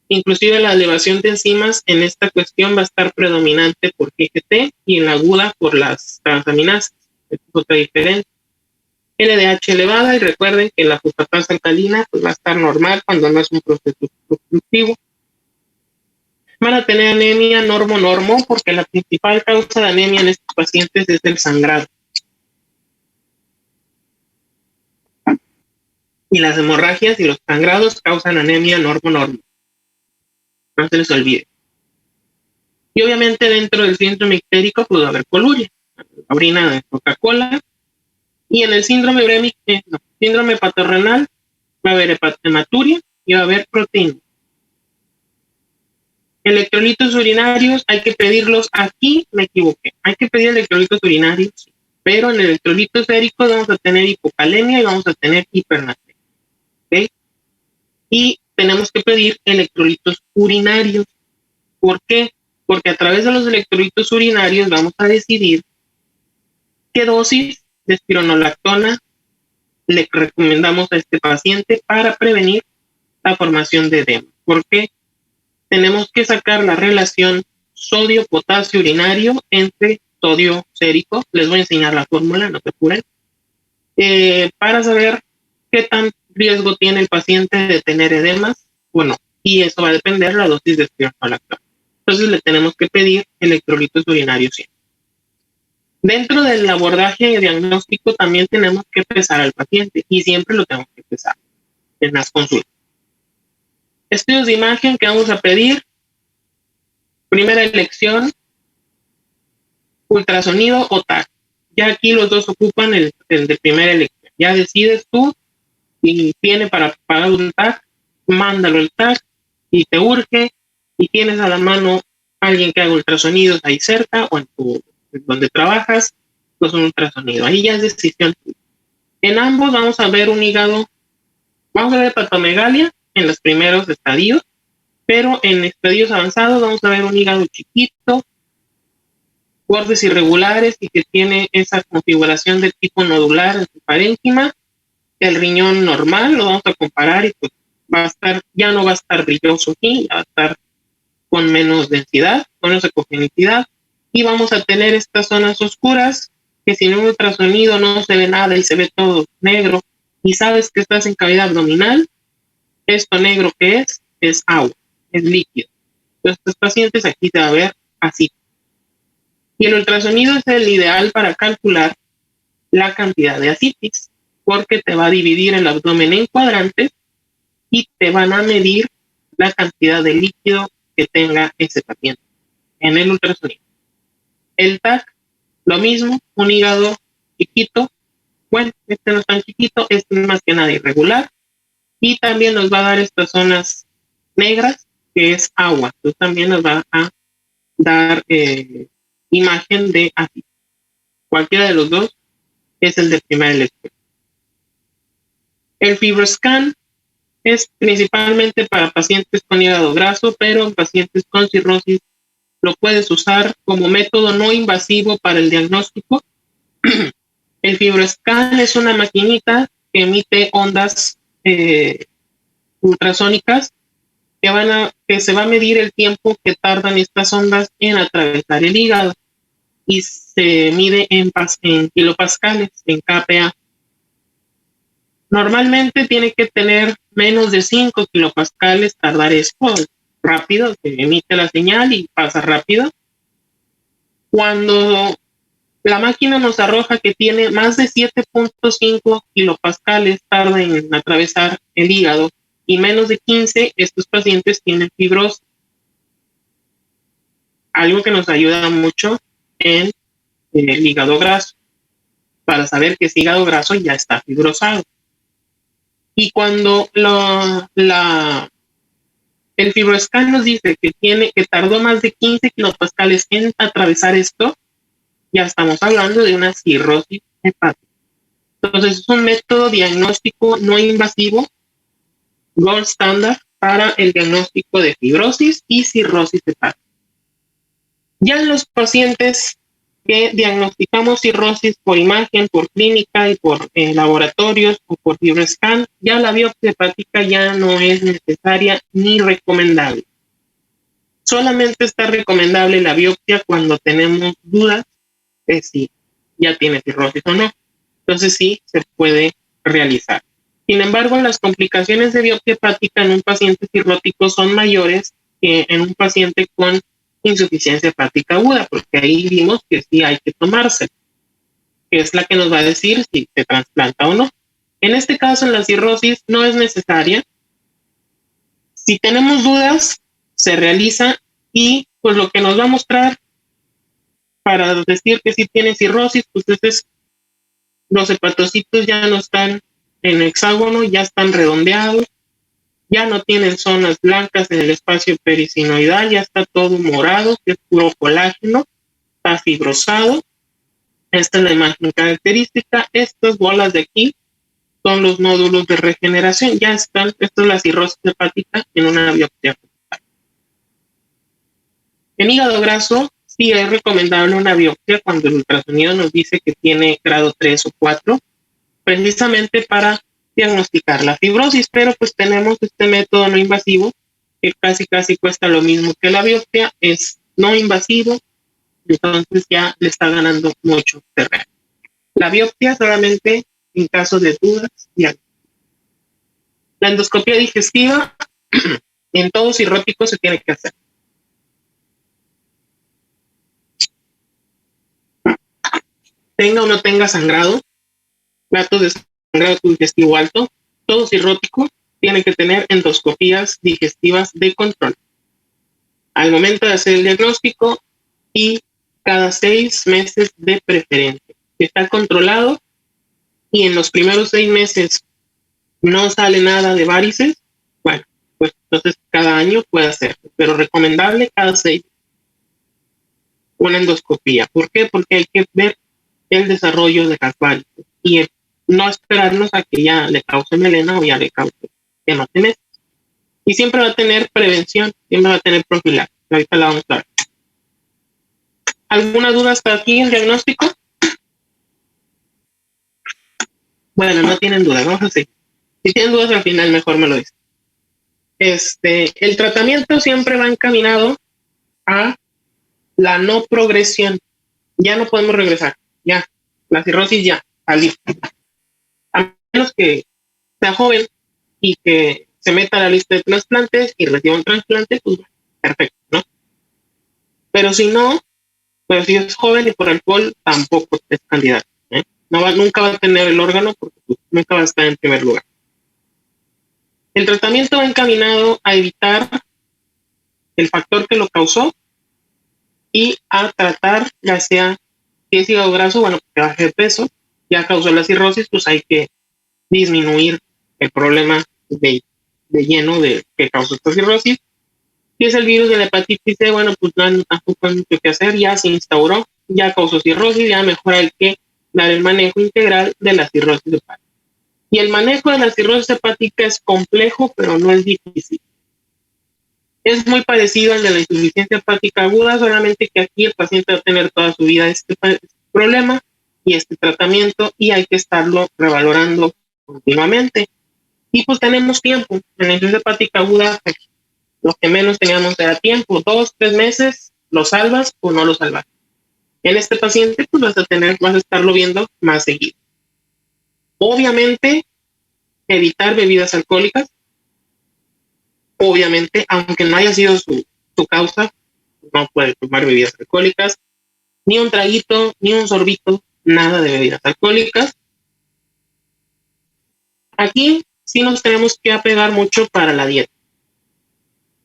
Inclusive la elevación de enzimas en esta cuestión va a estar predominante por GGT y en la aguda por las transaminasas. Esta es otra diferencia. LDH elevada, y recuerden que la fosfatasa alcalina pues, va a estar normal cuando no es un proceso obstructivo. Van a tener anemia normo, porque la principal causa de anemia en estos pacientes es el sangrado. Y las hemorragias y los sangrados causan anemia normo. No se les olvide. Y obviamente dentro del síndrome ictérico puede haber coluria, la orina de Coca-Cola. Y en el síndrome síndrome hepatorenal va a haber hematuria y va a haber proteína. Electrolitos urinarios hay que pedirlos. Aquí me equivoqué. Hay que pedir electrolitos urinarios, pero en electrolitos séricos vamos a tener hipocalemia y vamos a tener hipernatremia. ¿Okay? Y tenemos que pedir electrolitos urinarios. ¿Por qué? Porque a través de los electrolitos urinarios vamos a decidir qué dosis de espironolactona le recomendamos a este paciente para prevenir la formación de edema. ¿Por qué? Tenemos que sacar la relación sodio-potasio urinario entre sodio sérico. Les voy a enseñar la fórmula, no se apuren. Para saber qué tan riesgo tiene el paciente de tener edemas o no. Y eso va a depender de la dosis de espironolactona. Entonces le tenemos que pedir electrolitos urinarios siempre. Dentro del abordaje diagnóstico también tenemos que pesar al paciente y siempre lo tenemos que pesar en las consultas. Estudios de imagen que vamos a pedir. Primera elección, ultrasonido o TAC. Ya aquí los dos ocupan el de primera elección. Ya decides tú si tiene para pagar un TAC, mándalo el TAC y te urge y tienes a la mano alguien que haga ultrasonidos ahí cerca o en donde trabajas, pues un ultrasonido. Ahí ya es decisión. En ambos vamos a ver un hígado, vamos a ver hepatomegalia en los primeros estadios, pero en estadios avanzados vamos a ver un hígado chiquito, bordes irregulares y que tiene esa configuración de tipo nodular en su parénquima. El riñón normal lo vamos a comparar y pues va a estar, ya no va a estar brilloso aquí, ya va a estar con menos densidad, con menos ecogenicidad, y vamos a tener estas zonas oscuras que sin un ultrasonido no se ve nada y se ve todo negro y sabes que estás en cavidad abdominal. Esto negro que es es agua, es líquido. Entonces, estos pacientes aquí se va a ver así. Y el ultrasonido es el ideal para calcular la cantidad de ascitis, porque te va a dividir el abdomen en cuadrantes y te van a medir la cantidad de líquido que tenga ese paciente en el ultrasonido. El TAC, lo mismo, un hígado chiquito. Bueno, este no es tan chiquito, este es más que nada irregular. Y también nos va a dar estas zonas negras, que es agua. Entonces también nos va a dar imagen de ascitis. Cualquiera de los dos es el de primera elección. El FibroScan es principalmente para pacientes con hígado graso, pero en pacientes con cirrosis lo puedes usar como método no invasivo para el diagnóstico. El FibroScan es una maquinita que emite ondas ultrasónicas que se va a medir el tiempo que tardan estas ondas en atravesar el hígado y se mide en kilopascales, en kPa. Normalmente tiene que tener menos de 5 kilopascales, tardar esto rápido, se emite la señal y pasa rápido. Cuando la máquina nos arroja que tiene más de 7.5 kilopascales, tarda en atravesar el hígado, y menos de 15, estos pacientes tienen fibrosis. Algo que nos ayuda mucho en el hígado graso, para saber que ese hígado graso ya está fibrosado. Y cuando el FibroScan nos dice que tardó más de 15 kilopascales en atravesar esto, ya estamos hablando de una cirrosis hepática. Entonces es un método diagnóstico no invasivo, gold standard para el diagnóstico de fibrosis y cirrosis hepática. Ya en los pacientes que diagnosticamos cirrosis por imagen, por clínica y por laboratorios o por FibroScan, ya la biopsia hepática ya no es necesaria ni recomendable. Solamente está recomendable la biopsia cuando tenemos dudas de si ya tiene cirrosis o no. Entonces sí se puede realizar. Sin embargo, las complicaciones de biopsia hepática en un paciente cirrótico son mayores que en un paciente con insuficiencia hepática aguda, porque ahí vimos que sí hay que tomarse, que es la que nos va a decir si se trasplanta o no. En este caso, en la cirrosis no es necesaria. Si tenemos dudas, se realiza y pues lo que nos va a mostrar para decir que sí tiene cirrosis, pues es los hepatocitos ya no están en hexágono, ya están redondeados, ya no tienen zonas blancas en el espacio perisinoidal, ya está todo morado, que es puro colágeno, está fibrosado. Esta es la imagen característica. Estas bolas de aquí son los nódulos de regeneración, ya están. Esto es la cirrosis hepática en una biopsia. En hígado graso, sí es recomendable una biopsia cuando el ultrasonido nos dice que tiene grado 3 o 4, precisamente para diagnosticar la fibrosis, pero pues tenemos este método no invasivo que casi cuesta lo mismo que la biopsia, es no invasivo, entonces ya le está ganando mucho terreno. La biopsia solamente en caso de dudas. La endoscopia digestiva en todo cirrótico se tiene que hacer. Tenga o no tenga sangrado, datos de sangrado digestivo alto, todo cirrótico tiene que tener endoscopías digestivas de control al momento de hacer el diagnóstico y cada 6 meses de preferencia. Si está controlado y en los primeros 6 meses no sale nada de varices, bueno, pues entonces cada año puede hacer, pero recomendable cada 6 una endoscopía. ¿Por qué? Porque hay que ver el desarrollo de las varices y no esperarnos a que ya le cause melena o ya le cause hematemesis. Y siempre va a tener prevención, siempre va a tener profilaxis. Ahorita la vamos a ver. ¿Alguna duda hasta aquí en diagnóstico? Bueno, no tienen duda, vamos a seguir. Si tienen dudas al final, mejor me lo dicen. El tratamiento siempre va encaminado a la no progresión. Ya no podemos regresar, ya. La cirrosis ya, salió. A menos que sea joven y que se meta a la lista de trasplantes y reciba un trasplante, pues perfecto, ¿no? Pero si no, pues si es joven y por alcohol, tampoco es candidato, ¿eh? Nunca va a tener el órgano porque pues, nunca va a estar en primer lugar. El tratamiento va encaminado a evitar el factor que lo causó y a tratar, ya sea si es hígado graso, bueno, que baje de peso, ya causó la cirrosis, pues hay que disminuir el problema de lleno de que causó esta cirrosis. Si es el virus de la hepatitis C, bueno, pues no, tampoco hay mucho que hacer, ya se instauró, ya causó cirrosis, ya mejor hay que dar el manejo integral de la cirrosis hepática. Y el manejo de la cirrosis hepática es complejo, pero no es difícil. Es muy parecido al de la insuficiencia hepática aguda, solamente que aquí el paciente va a tener toda su vida este problema y este tratamiento y hay que estarlo revalorando continuamente. Y pues tenemos tiempo. En la insuficiencia hepática aguda, pues, lo que menos teníamos era tiempo, 2, 3 meses, lo salvas o no lo salvas. En este paciente, pues vas a estarlo viendo más seguido. Obviamente, evitar bebidas alcohólicas. Obviamente, aunque no haya sido su causa, no puede tomar bebidas alcohólicas, ni un traguito, ni un sorbito, nada de bebidas alcohólicas. Aquí sí nos tenemos que apegar mucho para la dieta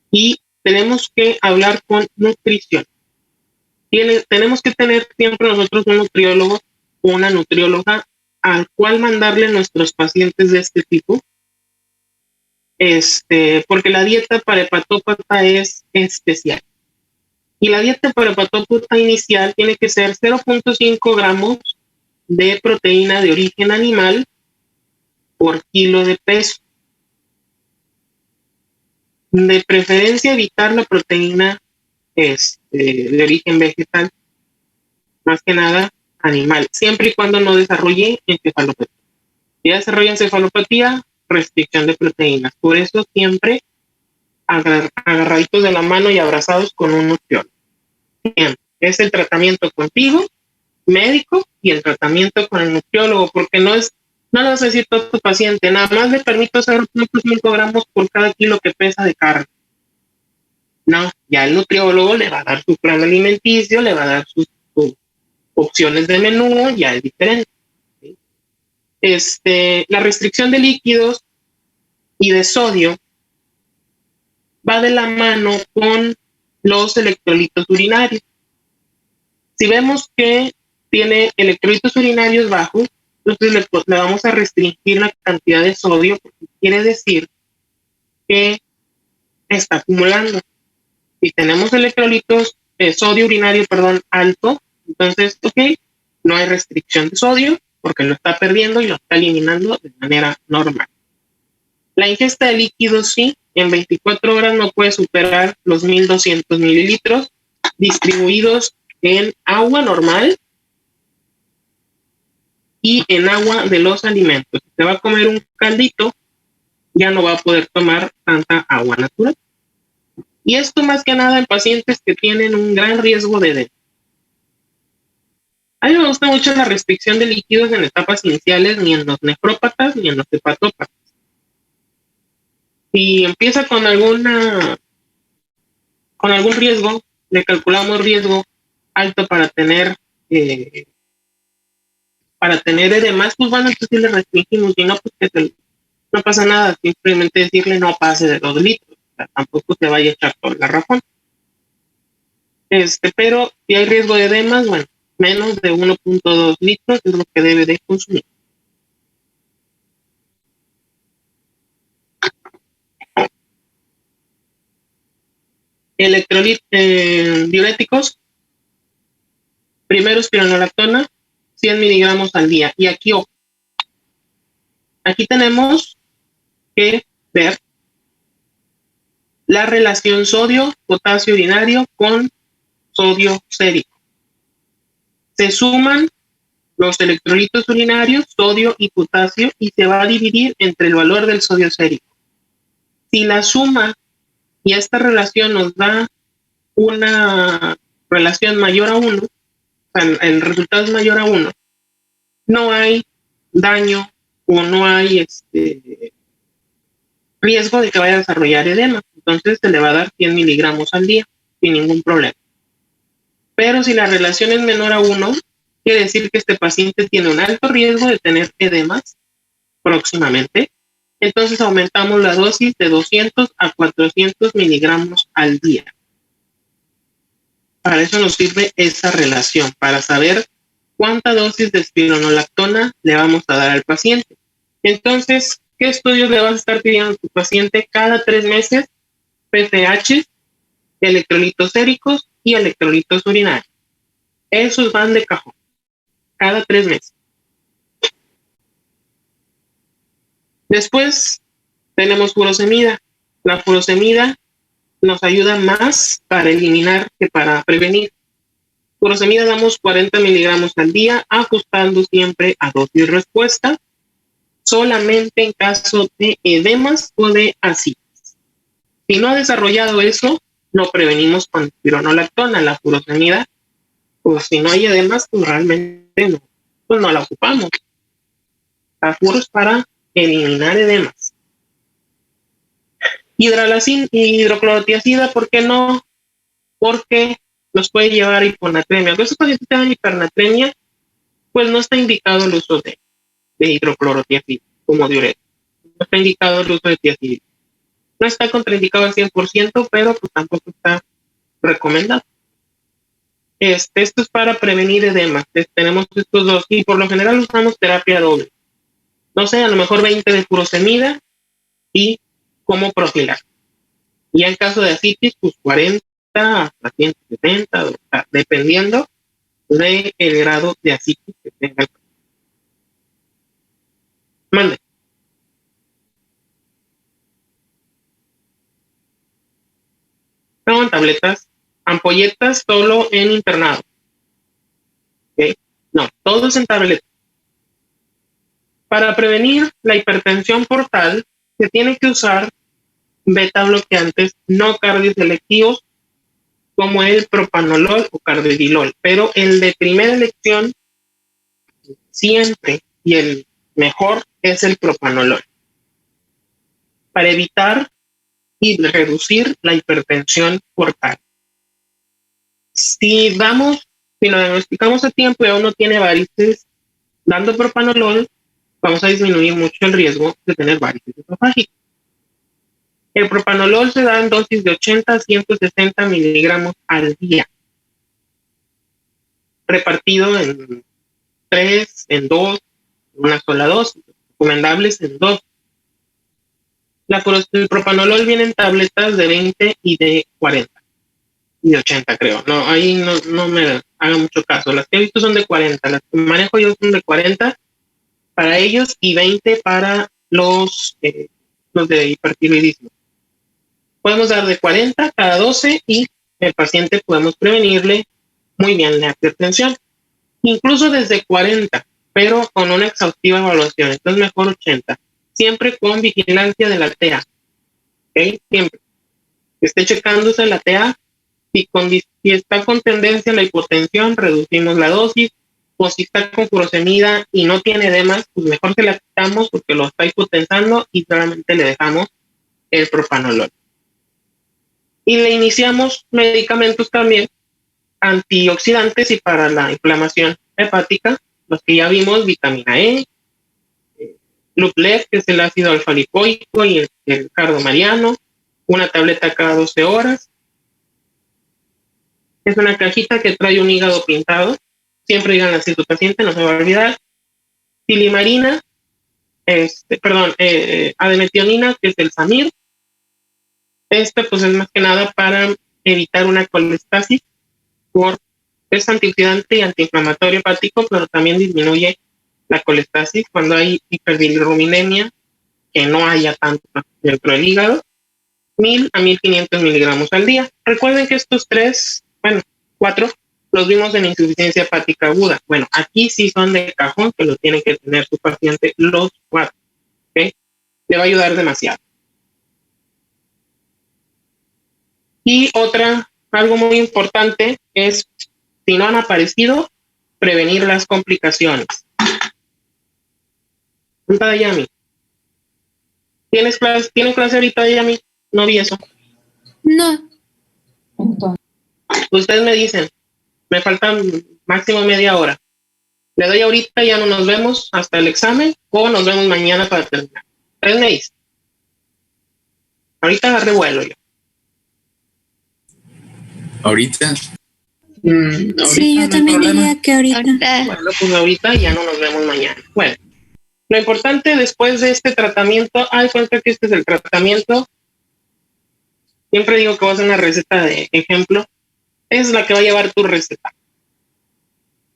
y tenemos que hablar con nutrición. Tenemos que tener siempre nosotros un nutriólogo o una nutrióloga al cual mandarle a nuestros pacientes de este tipo, porque la dieta para hepatópata es especial. Y la dieta para hepatópata inicial tiene que ser 0.5 gramos de proteína de origen animal por kilo de peso. De preferencia evitar la proteína de origen vegetal, más que nada animal, siempre y cuando no desarrolle encefalopatía. Si desarrolla encefalopatía, restricción de proteínas. Por eso siempre agarraditos de la mano y abrazados con un nutriólogo. Es el tratamiento contigo, médico, y el tratamiento con el nutriólogo, porque no le vas a decir a tu paciente, nada más le permito 0.5 gramos por cada kilo que pesa de carne. No, ya el nutriólogo le va a dar su plan alimenticio, le va a dar sus opciones de menú, ya es diferente. La restricción de líquidos y de sodio va de la mano con los electrolitos urinarios. Si vemos que tiene electrolitos urinarios bajos, entonces le vamos a restringir la cantidad de sodio, porque quiere decir que está acumulando. Si tenemos electrolitos sodio urinario, alto, entonces, no hay restricción de sodio porque lo está perdiendo y lo está eliminando de manera normal. La ingesta de líquidos, sí, en 24 horas no puede superar los 1.200 mililitros distribuidos en agua normal y en agua de los alimentos. Si te va a comer un caldito, ya no va a poder tomar tanta agua natural. Y esto más que nada en pacientes que tienen un gran riesgo de edema. A mí me gusta mucho la restricción de líquidos en etapas iniciales, ni en los nefrópatas ni en los hepatópatas. Si empieza con algún riesgo, le calculamos riesgo alto para tener edemas, pues bueno, entonces le restringimos, y no, pues no pasa nada, simplemente decirle no pase de 2 litros, o sea, tampoco se vaya a echar todo el garrafón. Pero si hay riesgo de edemas, bueno, menos de 1.2 litros es lo que debe de consumir. Diuréticos, primero espironolactona, 100 miligramos al día. Y aquí tenemos que ver la relación sodio-potasio urinario con sodio sérico. Se suman los electrolitos urinarios, sodio y potasio, y se va a dividir entre el valor del sodio sérico. Si la suma y esta relación nos da una relación mayor a 1, o sea, el resultado es mayor a 1, no hay daño o no hay riesgo de que vaya a desarrollar edema. Entonces se le va a dar 100 miligramos al día sin ningún problema. Pero si la relación es menor a 1, quiere decir que este paciente tiene un alto riesgo de tener edemas próximamente. Entonces aumentamos la dosis de 200 a 400 miligramos al día. Para eso nos sirve esa relación, para saber cuánta dosis de espironolactona le vamos a dar al paciente. Entonces, ¿qué estudios le vas a estar pidiendo a tu paciente cada 3 meses? PTH, electrolitos séricos y electrolitos urinarios. Esos van de cajón, cada 3 meses. Después tenemos furosemida. La furosemida nos ayuda más para eliminar que para prevenir. Furosemida damos 40 miligramos al día, ajustando siempre a dosis respuesta, solamente en caso de edemas o de ascitis. Si no ha desarrollado eso, lo prevenimos con espironolactona. La furosemida, pues si no hay edemas, pues realmente no, pues no la ocupamos. La furo es para eliminar edemas. Hidralazina, hidroclorotiazida, ¿por qué no? Porque nos puede llevar a hiponatremia. Cuando esos pacientes tengan hipernatremia, pues no está indicado el uso de hidroclorotiazida como diurético. No está indicado el uso de tiazida. No está contraindicado al 100%, pero pues tampoco está recomendado. Esto es para prevenir edemas. Tenemos estos dos y por lo general usamos terapia doble. No sé, a lo mejor 20 de furosemida y como profiláctico. Y en caso de ascitis, pues 40 hasta 170, o sea, dependiendo del grado de ascitis que tenga el paciente. Mande. No, en tabletas, ampolletas solo en internado. ¿Okay? No, todo es en tabletas. Para prevenir la hipertensión portal, se tiene que usar beta bloqueantes no cardioselectivos como el propanolol o carvedilol, pero el de primera elección siempre y el mejor es el propanolol para evitar y reducir la hipertensión portal. Si lo diagnosticamos a tiempo y aún no tiene varices, dando propanolol, vamos a disminuir mucho el riesgo de tener varices esofágicas. El propanolol se da en dosis de 80 a 160 miligramos al día, repartido en 3, en 2, en una sola dosis, recomendables en 2. El propanolol viene en tabletas de 20 y de 40 y de 80, creo. No, ahí no me haga mucho caso. Las que he visto son de 40. Las que manejo yo son de 40 para ellos y 20 para los de hipertiroidismo. Podemos dar de 40 cada 12 y el paciente podemos prevenirle muy bien la hipertensión. Incluso desde 40, pero con una exhaustiva evaluación. Entonces mejor 80. Siempre con vigilancia de la TA. ¿Okay? Siempre. Que esté checándose la TA. Si está con tendencia a la hipotensión, reducimos la dosis. O si está con furosemida y no tiene edemas, pues mejor se la quitamos porque lo está hipotensando y solamente le dejamos el propanolol. Y le iniciamos medicamentos también antioxidantes y para la inflamación hepática, los que ya vimos, vitamina E, Luplex, que es el ácido alfa-lipoico, y el cardomariano, una tableta cada 12 horas. Es una cajita que trae un hígado pintado. Siempre digan así tu paciente, no se va a olvidar. Silimarina, ademetionina, que es el Samir. Pues es más que nada para evitar una colestasis, es antioxidante y antiinflamatorio hepático, pero también disminuye la colestasis cuando hay hiperbilirrubinemia, que no haya tanto dentro del hígado. 1000 a 1500 miligramos al día. Recuerden que estos 4, los vimos en insuficiencia hepática aguda. Bueno, aquí sí son de cajón, que lo tiene que tener su paciente los 4. ¿Okay? Le va a ayudar demasiado. Y algo muy importante es, si no han aparecido, prevenir las complicaciones. ¿Tienen clase ahorita, Yami? No vi eso.
No.
Ustedes me dicen, me faltan máximo media hora. Le doy ahorita, ya no nos vemos hasta el examen, o nos vemos mañana para terminar. Ustedes me dicen. Ahorita agarré vuelo yo.
Ahorita.
Sí, yo también diría que ahorita.
Bueno, pues ahorita ya no nos vemos mañana. Bueno, lo importante después de este tratamiento, cuenta que este es el tratamiento. Siempre digo que voy a hacer una receta de ejemplo. Es la que va a llevar tu receta.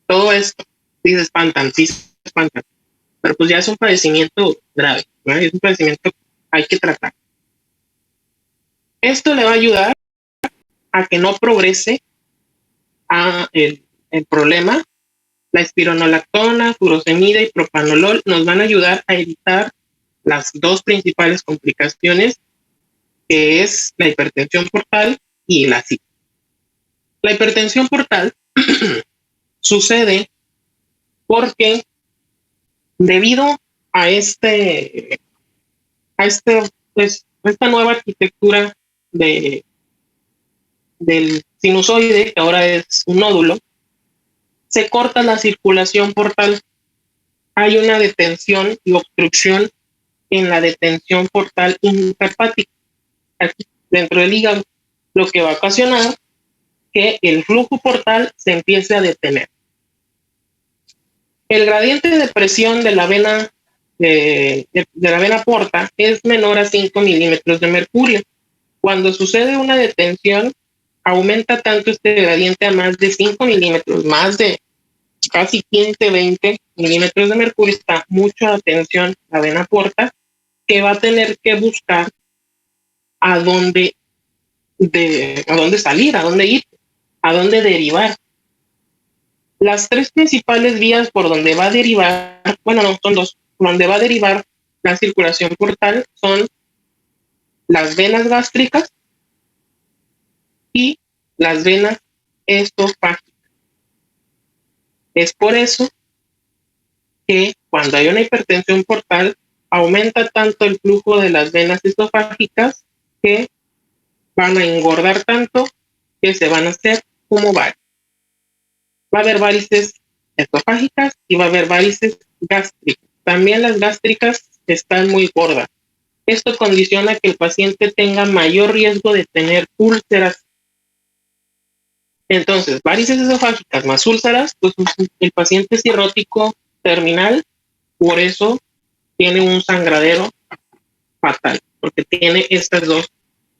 Todo esto, sí se espantan, pero pues ya es un padecimiento grave, ¿no? Es un padecimiento que hay que tratar. Esto le va a ayudar a que no progrese a el problema. La espironolactona, furosemida y propanolol nos van a ayudar a evitar las dos principales complicaciones, que es la hipertensión portal y la citis. La hipertensión portal sucede porque debido a esta nueva arquitectura del sinusoide, que ahora es un nódulo, se corta la circulación portal. Hay una detención y obstrucción en la detención portal intrahepática, aquí dentro del hígado, lo que va a ocasionar que el flujo portal se empiece a detener. El gradiente de presión de la vena de la vena porta es menor a 5 milímetros de mercurio. Cuando sucede una detención, aumenta tanto este gradiente a más de 5 milímetros, más de casi 15, 20 milímetros de mercurio. Está mucha atención la vena porta, que va a tener que buscar a dónde salir, a dónde ir, a dónde derivar. Las tres principales vías por donde va a derivar, bueno, no, son dos, donde va a derivar la circulación portal son las venas gástricas y las venas esofágicas. Es por eso que cuando hay una hipertensión portal, aumenta tanto el flujo de las venas esofágicas que van a engordar tanto que se van a hacer como varices. Va a haber varices esofágicas y va a haber varices gástricas. También las gástricas están muy gordas. Esto condiciona que el paciente tenga mayor riesgo de tener úlceras. Entonces, varices esofágicas más úlceras, pues el paciente es cirrótico terminal, por eso tiene un sangradero fatal, porque tiene estas dos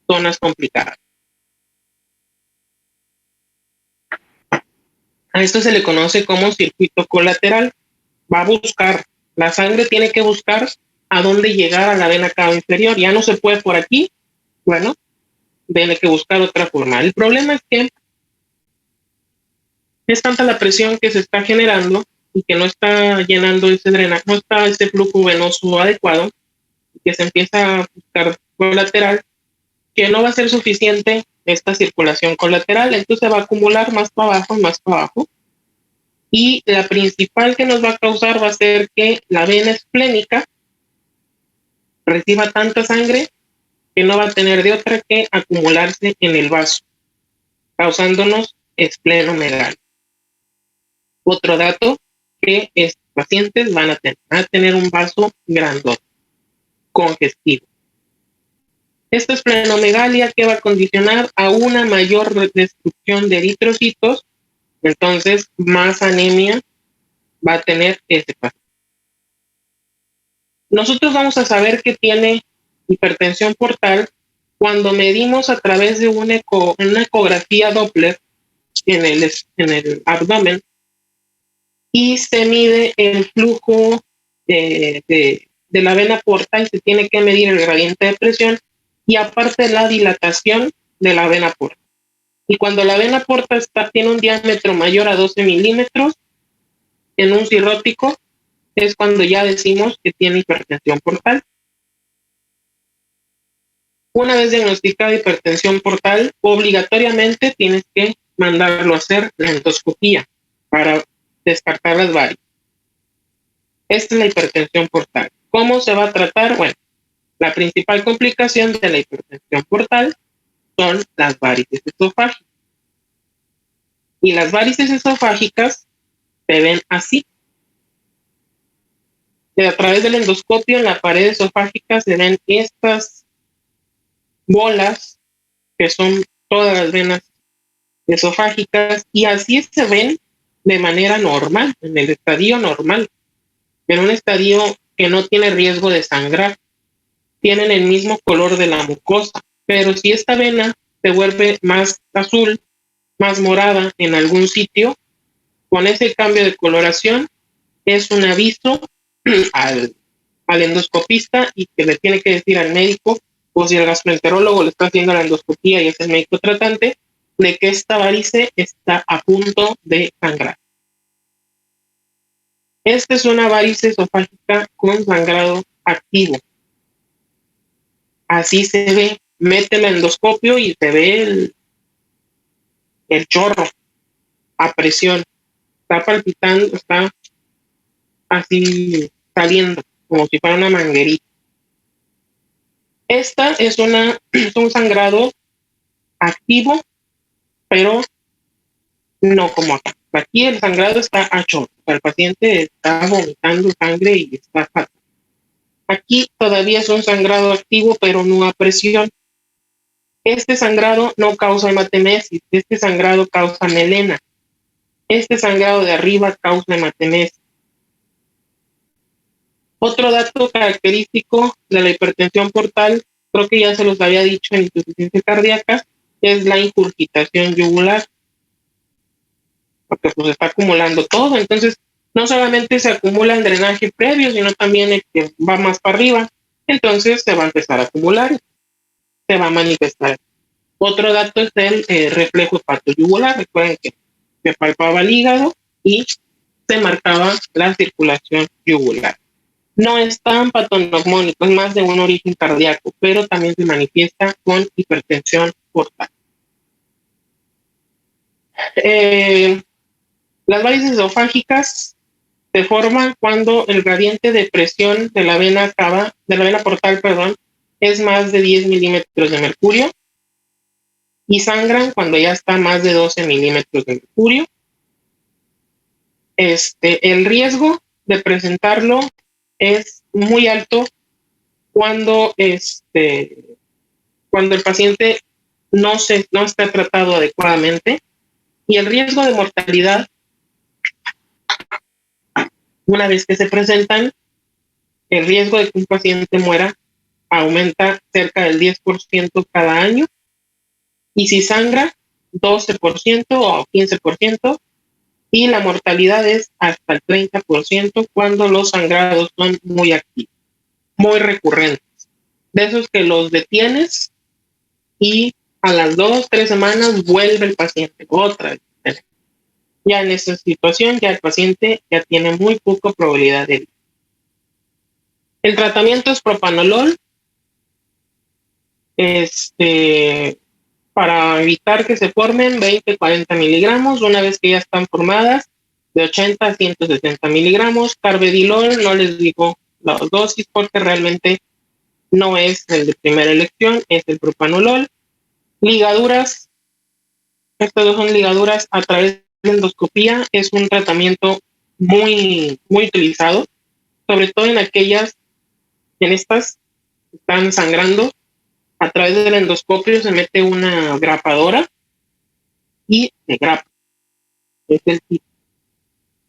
zonas complicadas. A esto se le conoce como circuito colateral. Va a buscar, la sangre tiene que buscar a dónde llegar a la vena cava inferior. Ya no se puede por aquí, bueno, tiene que buscar otra forma. El problema es que es tanta la presión que se está generando y que no está llenando ese drenaje, no está ese flujo venoso adecuado, y que se empieza a buscar colateral, que no va a ser suficiente esta circulación colateral, entonces va a acumular más para abajo, y la principal que nos va a causar va a ser que la vena esplénica reciba tanta sangre que no va a tener de otra que acumularse en el vaso, causándonos esplenomegalia. Otro dato, que estos pacientes van a tener un vaso grandote, congestivo. Esta esplenomegalia que va a condicionar a una mayor destrucción de eritrocitos, entonces más anemia va a tener este paciente. Nosotros vamos a saber que tiene hipertensión portal cuando medimos a través de una ecografía Doppler en el abdomen y se mide el flujo de la vena porta y se tiene que medir el gradiente de presión y aparte la dilatación de la vena porta. Y cuando la vena porta tiene un diámetro mayor a 12 milímetros, en un cirrótico, es cuando ya decimos que tiene hipertensión portal. Una vez diagnosticada hipertensión portal, obligatoriamente tienes que mandarlo a hacer la endoscopía para descartar las varices. Esta es la hipertensión portal. ¿Cómo se va a tratar? Bueno, La principal complicación de la hipertensión portal son las varices esofágicas. Y las varices esofágicas se ven así. A través del endoscopio en la pared esofágica se ven estas bolas que son todas las venas esofágicas y así se ven de manera normal, en el estadio normal, en un estadio que no tiene riesgo de sangrar. Tienen el mismo color de la mucosa, pero si esta vena se vuelve más azul, más morada en algún sitio, con ese cambio de coloración es un aviso al endoscopista y que le tiene que decir al médico, o si el gastroenterólogo le está haciendo la endoscopía y es el médico tratante, de que esta varice está a punto de sangrar. Esta es una varice esofágica con sangrado activo. Así se ve, mete el endoscopio y se ve el chorro a presión. Está palpitando, está así saliendo, como si fuera una manguerita. Esta es un sangrado activo, pero no como acá. Aquí el sangrado está a chorro. O sea, el paciente está vomitando sangre y está fatal. Aquí todavía es un sangrado activo, pero no a presión. Este sangrado no causa hematemesis, este sangrado causa melena. Este sangrado de arriba causa hematemesis. Otro dato característico de la hipertensión portal, creo que ya se los había dicho en insuficiencia cardíaca, es la ingurgitación yugular, porque pues está acumulando todo. Entonces, no solamente se acumula el drenaje previo, sino también el que va más para arriba. Entonces, se va a empezar a acumular, se va a manifestar. Otro dato es el reflejo hepatoyugular. Recuerden que se palpaba el hígado y se marcaba la circulación yugular. No es tan patognomónico, es más de un origen cardíaco, pero también se manifiesta con hipertensión portal. Las varices esofágicas se forman cuando el gradiente de presión de la vena portal, es más de 10 milímetros de mercurio y sangran cuando ya está más de 12 milímetros de mercurio. El riesgo de presentarlo es muy alto cuando el paciente no está tratado adecuadamente, y el riesgo de mortalidad, una vez que se presentan, el riesgo de que un paciente muera aumenta cerca del 10% cada año, y si sangra, 12% o 15%, y la mortalidad es hasta el 30% cuando los sangrados son muy activos, muy recurrentes. De esos que los detienes y a las 2-3 semanas vuelve el paciente otra vez. Ya en esa situación, ya el paciente ya tiene muy poca probabilidad de vida. El tratamiento es propanolol, para evitar que se formen 20-40 miligramos. Una vez que ya están formadas, de 80 a 160 miligramos. Carvedilol, no les digo la dosis porque realmente no es el de primera elección, es el propanolol. Ligaduras, estas dos son ligaduras a través de endoscopía, es un tratamiento muy, muy utilizado, sobre todo en estas que están sangrando. A través del endoscopio se mete una grapadora y se grapa. Es el tipo.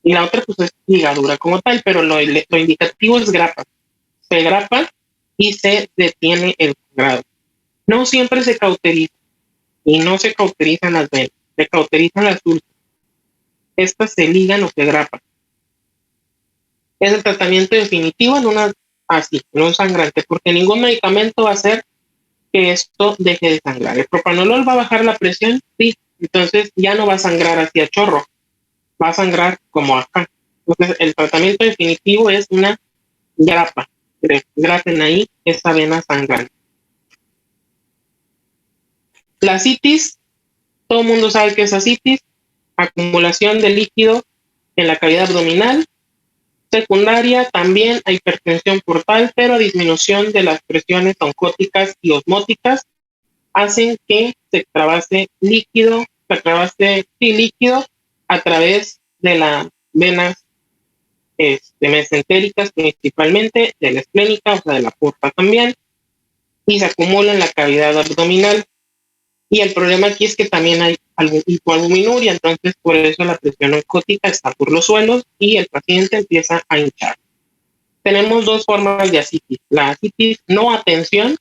Y la otra pues es ligadura como tal, pero lo indicativo es grapa. Se grapa y se detiene el sangrado. No siempre se cauteriza y no se cauterizan las venas, se cauterizan las úlceras. Estas se ligan o se grapan. Es el tratamiento definitivo en un sangrante, porque ningún medicamento va a hacer que esto deje de sangrar. El propanolol va a bajar la presión, sí, entonces ya no va a sangrar hacia chorro, va a sangrar como acá. Entonces el tratamiento definitivo es una grapa, grapen ahí esa vena sangrante. La ascitis, todo el mundo sabe que es ascitis, acumulación de líquido en la cavidad abdominal, secundaria también a hipertensión portal, pero a disminución de las presiones oncóticas y osmóticas hacen que se extravase líquido a través de las venas mesentéricas principalmente, de la esplénica, o sea, de la porta también, y se acumula en la cavidad abdominal. Y el problema aquí es que también hay hipoalbuminuria, entonces por eso la presión oncótica está por los suelos y el paciente empieza a hinchar. Tenemos dos formas de asitis. La asitis no a tensión,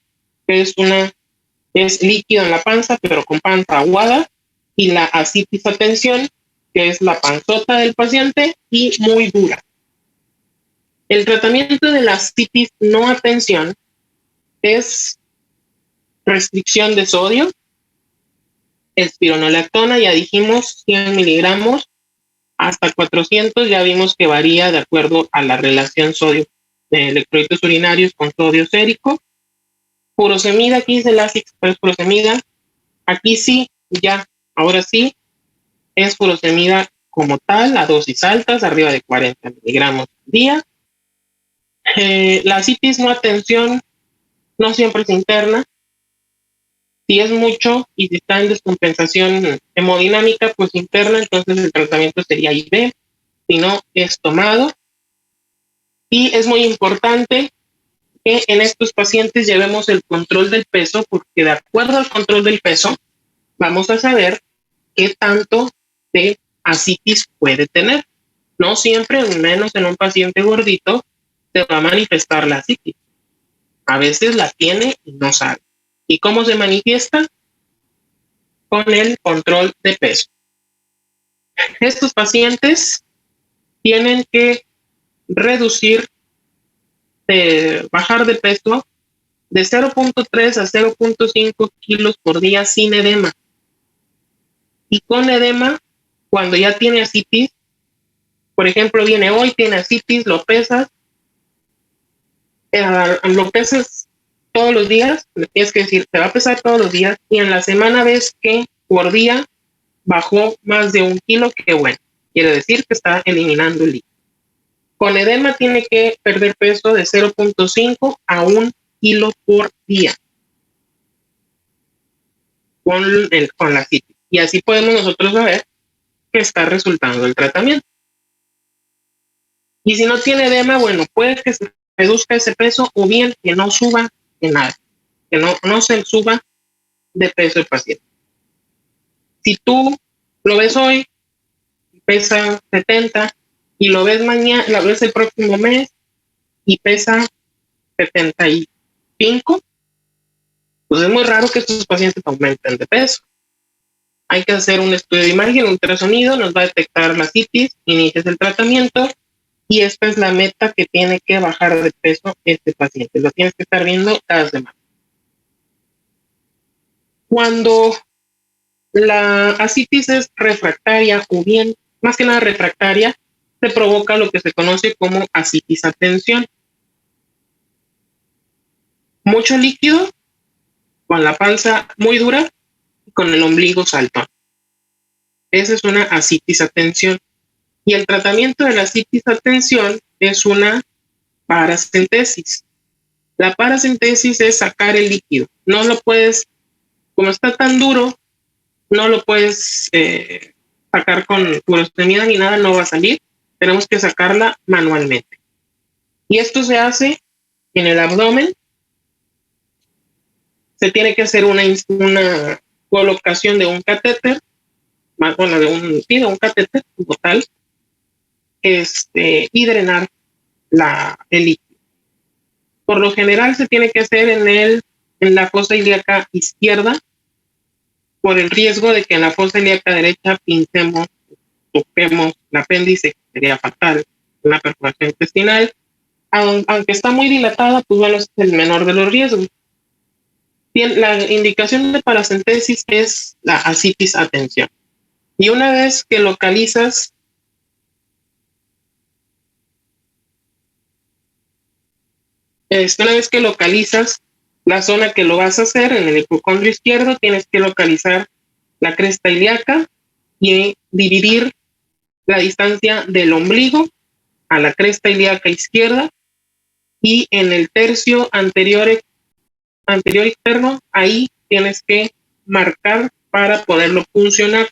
que es líquido en la panza, pero con panza aguada, y la asitis a tensión, que es la panzota del paciente y muy dura. El tratamiento de la asitis no a tensión es restricción de sodio, espironolactona, ya dijimos 100 miligramos hasta 400, ya vimos que varía de acuerdo a la relación sodio de electrolitos urinarios con sodio sérico. Furosemida, aquí dice Lasix, pero es furosemida. Aquí sí, ya, ahora sí, es furosemida como tal, a dosis altas, arriba de 40 miligramos al día. La asitis no a tensión no siempre es interna. Si es mucho y si está en descompensación hemodinámica, pues interna, entonces el tratamiento sería IV, si no es tomado. Y es muy importante que en estos pacientes llevemos el control del peso, porque de acuerdo al control del peso, vamos a saber qué tanto de asitis puede tener. No siempre, menos en un paciente gordito, se va a manifestar la asitis. A veces la tiene y no sabe. ¿Y cómo se manifiesta? Con el control de peso. Estos pacientes tienen que bajar de peso de 0.3 a 0.5 kilos por día sin edema. Y con edema, cuando ya tiene asitis, por ejemplo, viene hoy, tiene asitis, lo pesas todos los días, le tienes que decir, te va a pesar todos los días, y en la semana ves que por día bajó más de 1 kilo, que bueno, quiere decir que está eliminando el líquido. Con edema tiene que perder peso de 0.5 a 1 kilo por día con la asitis. Y así podemos nosotros saber que está resultando el tratamiento. Y si no tiene edema, bueno, puede que se reduzca ese peso o bien que no suba de nada, que no se suba de peso el paciente. Si tú lo ves hoy, pesa 70, y lo ves mañana, lo ves el próximo mes y pesa 75, pues es muy raro que estos pacientes aumenten de peso. Hay que hacer un estudio de imagen, un ultrasonido, nos va a detectar la asitis, inicias el tratamiento, y esta es la meta que tiene que bajar de peso este paciente. Lo tienes que estar viendo cada semana. Cuando la asitis es refractaria, o bien, más que nada refractaria, se provoca lo que se conoce como asitis a tensión. Mucho líquido, con la panza muy dura y con el ombligo saltón. Esa es una asitis a tensión. Y el tratamiento de la asitis a tensión es una paracentesis. La paracentesis es sacar el líquido. No lo puedes, como está tan duro, no lo puedes sacar con furosemida ni nada, no va a salir. Tenemos que sacarla manualmente. Y esto se hace en el abdomen. Se tiene que hacer una colocación de un catéter, bueno, de un catéter como tal, y drenar el líquido. Por lo general se tiene que hacer en la fosa ilíaca izquierda, por el riesgo de que en la fosa ilíaca derecha toquemos el apéndice, que sería fatal, una perforación intestinal. Aunque está muy dilatada, pues bueno, es el menor de los riesgos. Bien, la indicación de paracentesis es la asitis a tensión. Y una vez que localizas la zona que lo vas a hacer en el hipocondrio izquierdo, tienes que localizar la cresta ilíaca y dividir la distancia del ombligo a la cresta ilíaca izquierda, y en el tercio anterior externo, ahí tienes que marcar para poderlo funcionar.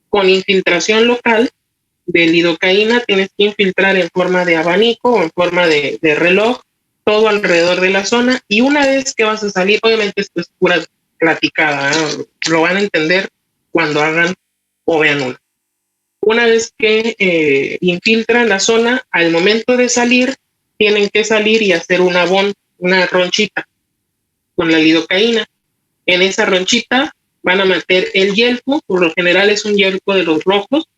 Con infiltración local de lidocaína tienes que infiltrar en forma de abanico o en forma de reloj todo alrededor de la zona, y una vez que vas a salir, obviamente esto es pura platicada, ¿eh? Lo van a entender cuando hagan o vean una vez que infiltran la zona, al momento de salir tienen que salir y hacer una ronchita con la lidocaína. En esa ronchita van a meter el yelco, por lo general es un yelco de los rojos,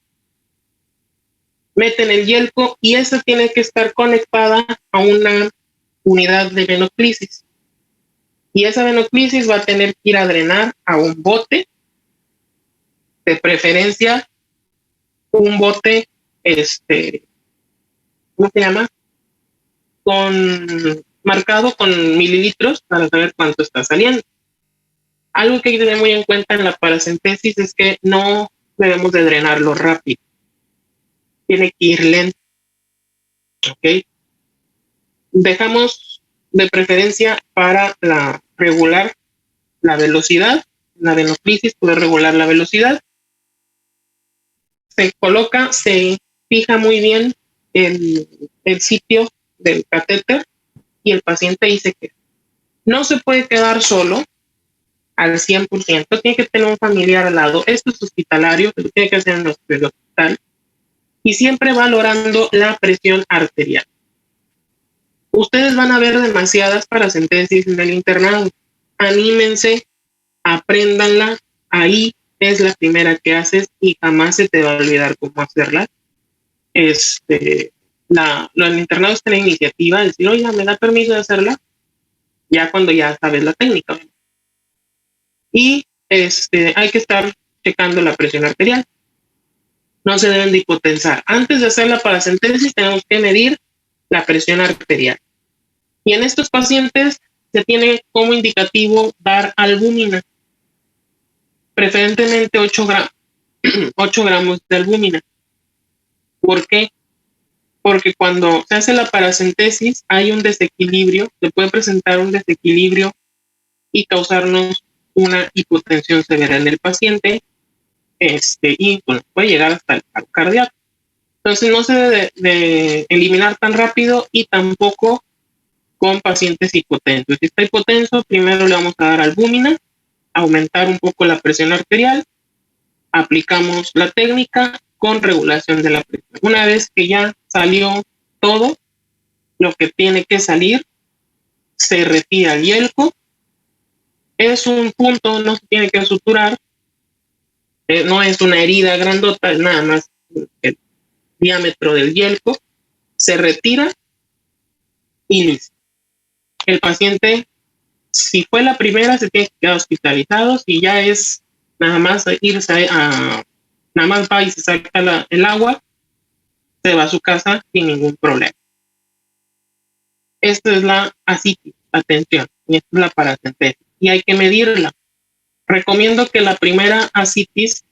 meten el yelco y esa tiene que estar conectada a una unidad de venoclisis. Y esa venoclisis va a tener que ir a drenar a un bote, de preferencia un bote, ¿cómo se llama? Marcado con mililitros para saber cuánto está saliendo. Algo que hay que tener muy en cuenta en la paracentesis es que no debemos de drenarlo rápido. Tiene que ir lento. ¿Ok? Dejamos de preferencia para regular la velocidad, la venoclisis, poder regular la velocidad. Se coloca, se fija muy bien el sitio del catéter y el paciente dice que no se puede quedar solo al 100%, tiene que tener un familiar al lado. Esto es hospitalario, pero tiene que hacer en el hospital, y siempre valorando la presión arterial. Ustedes van a ver demasiadas paracentesis en el internado. Anímense, apréndanla, ahí es la primera que haces y jamás se te va a olvidar cómo hacerla. El internado está en la iniciativa de decir, oiga, ¿me da permiso de hacerla? Ya cuando ya sabes la técnica. Y hay que estar checando la presión arterial. No se deben de hipotensar. Antes de hacer la paracentesis tenemos que medir la presión arterial. Y en estos pacientes se tiene como indicativo dar albúmina, preferentemente 8 gramos de albúmina. ¿Por qué? Porque cuando se hace la paracentesis hay un desequilibrio, se puede presentar un desequilibrio y causarnos una hipotensión severa en el paciente, y bueno, puede llegar hasta el paro cardíaco. Entonces no se debe de eliminar tan rápido y tampoco con pacientes hipotensos. Si está hipotenso, primero le vamos a dar albúmina, aumentar un poco la presión arterial, aplicamos la técnica con regulación de la presión. Una vez que ya salió todo lo que tiene que salir, se retira el yelco. Es un punto, no se tiene que suturar, no es una herida grandota, es nada más el diámetro del yelco, se retira y listo. El paciente, si fue la primera, se tiene que quedar hospitalizado. Si ya es nada más irse nada más va y se saca el agua, se va a su casa sin ningún problema. Esta es la asitis, atención, y esta es la paracentesis, y hay que medirla. Recomiendo que la primera asitis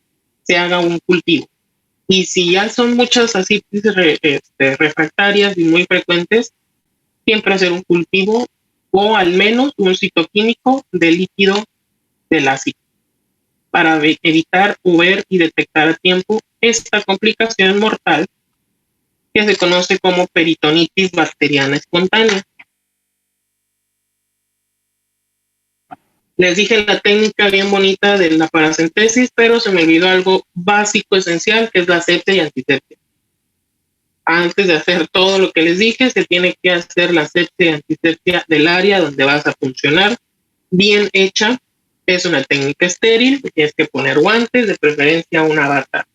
se haga un cultivo. Y si ya son muchas asitis refractarias y muy frecuentes, siempre hacer un cultivo o al menos un citoquímico del líquido del ácido para evitar o ver y detectar a tiempo esta complicación mortal que se conoce como peritonitis bacteriana espontánea. Les dije la técnica bien bonita de la paracentesis, pero se me olvidó algo básico, esencial, que es la asepsia y antisepsia. Antes de hacer todo lo que les dije, se tiene que hacer la asepsia y antisepsia del área donde vas a funcionar, bien hecha. Es una técnica estéril, tienes que poner guantes, de preferencia una bata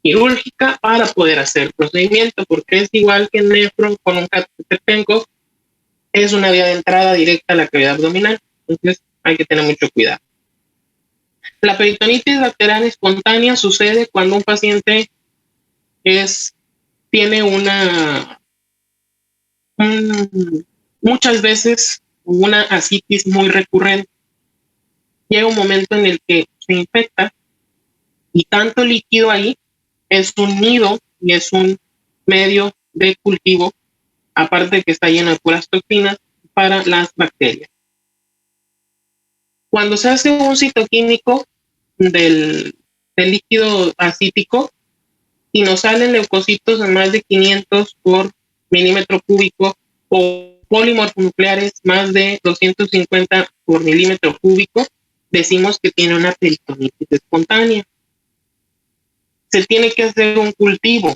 quirúrgica para poder hacer el procedimiento, porque es igual que en nefro con un catéter Penco, es una vía de entrada directa a la cavidad abdominal, entonces hay que tener mucho cuidado. La peritonitis bacteriana espontánea sucede cuando un paciente tiene muchas veces una asitis muy recurrente. Llega un momento en el que se infecta y tanto líquido ahí es un nido y es medio de cultivo, aparte de que está lleno de puras toxinas para las bacterias. Cuando se hace un citoquímico del líquido acítico y nos salen leucocitos en más de 500 por milímetro cúbico o polimorfonucleares más de 250 por milímetro cúbico, decimos que tiene una peritonitis espontánea. Se tiene que hacer un cultivo.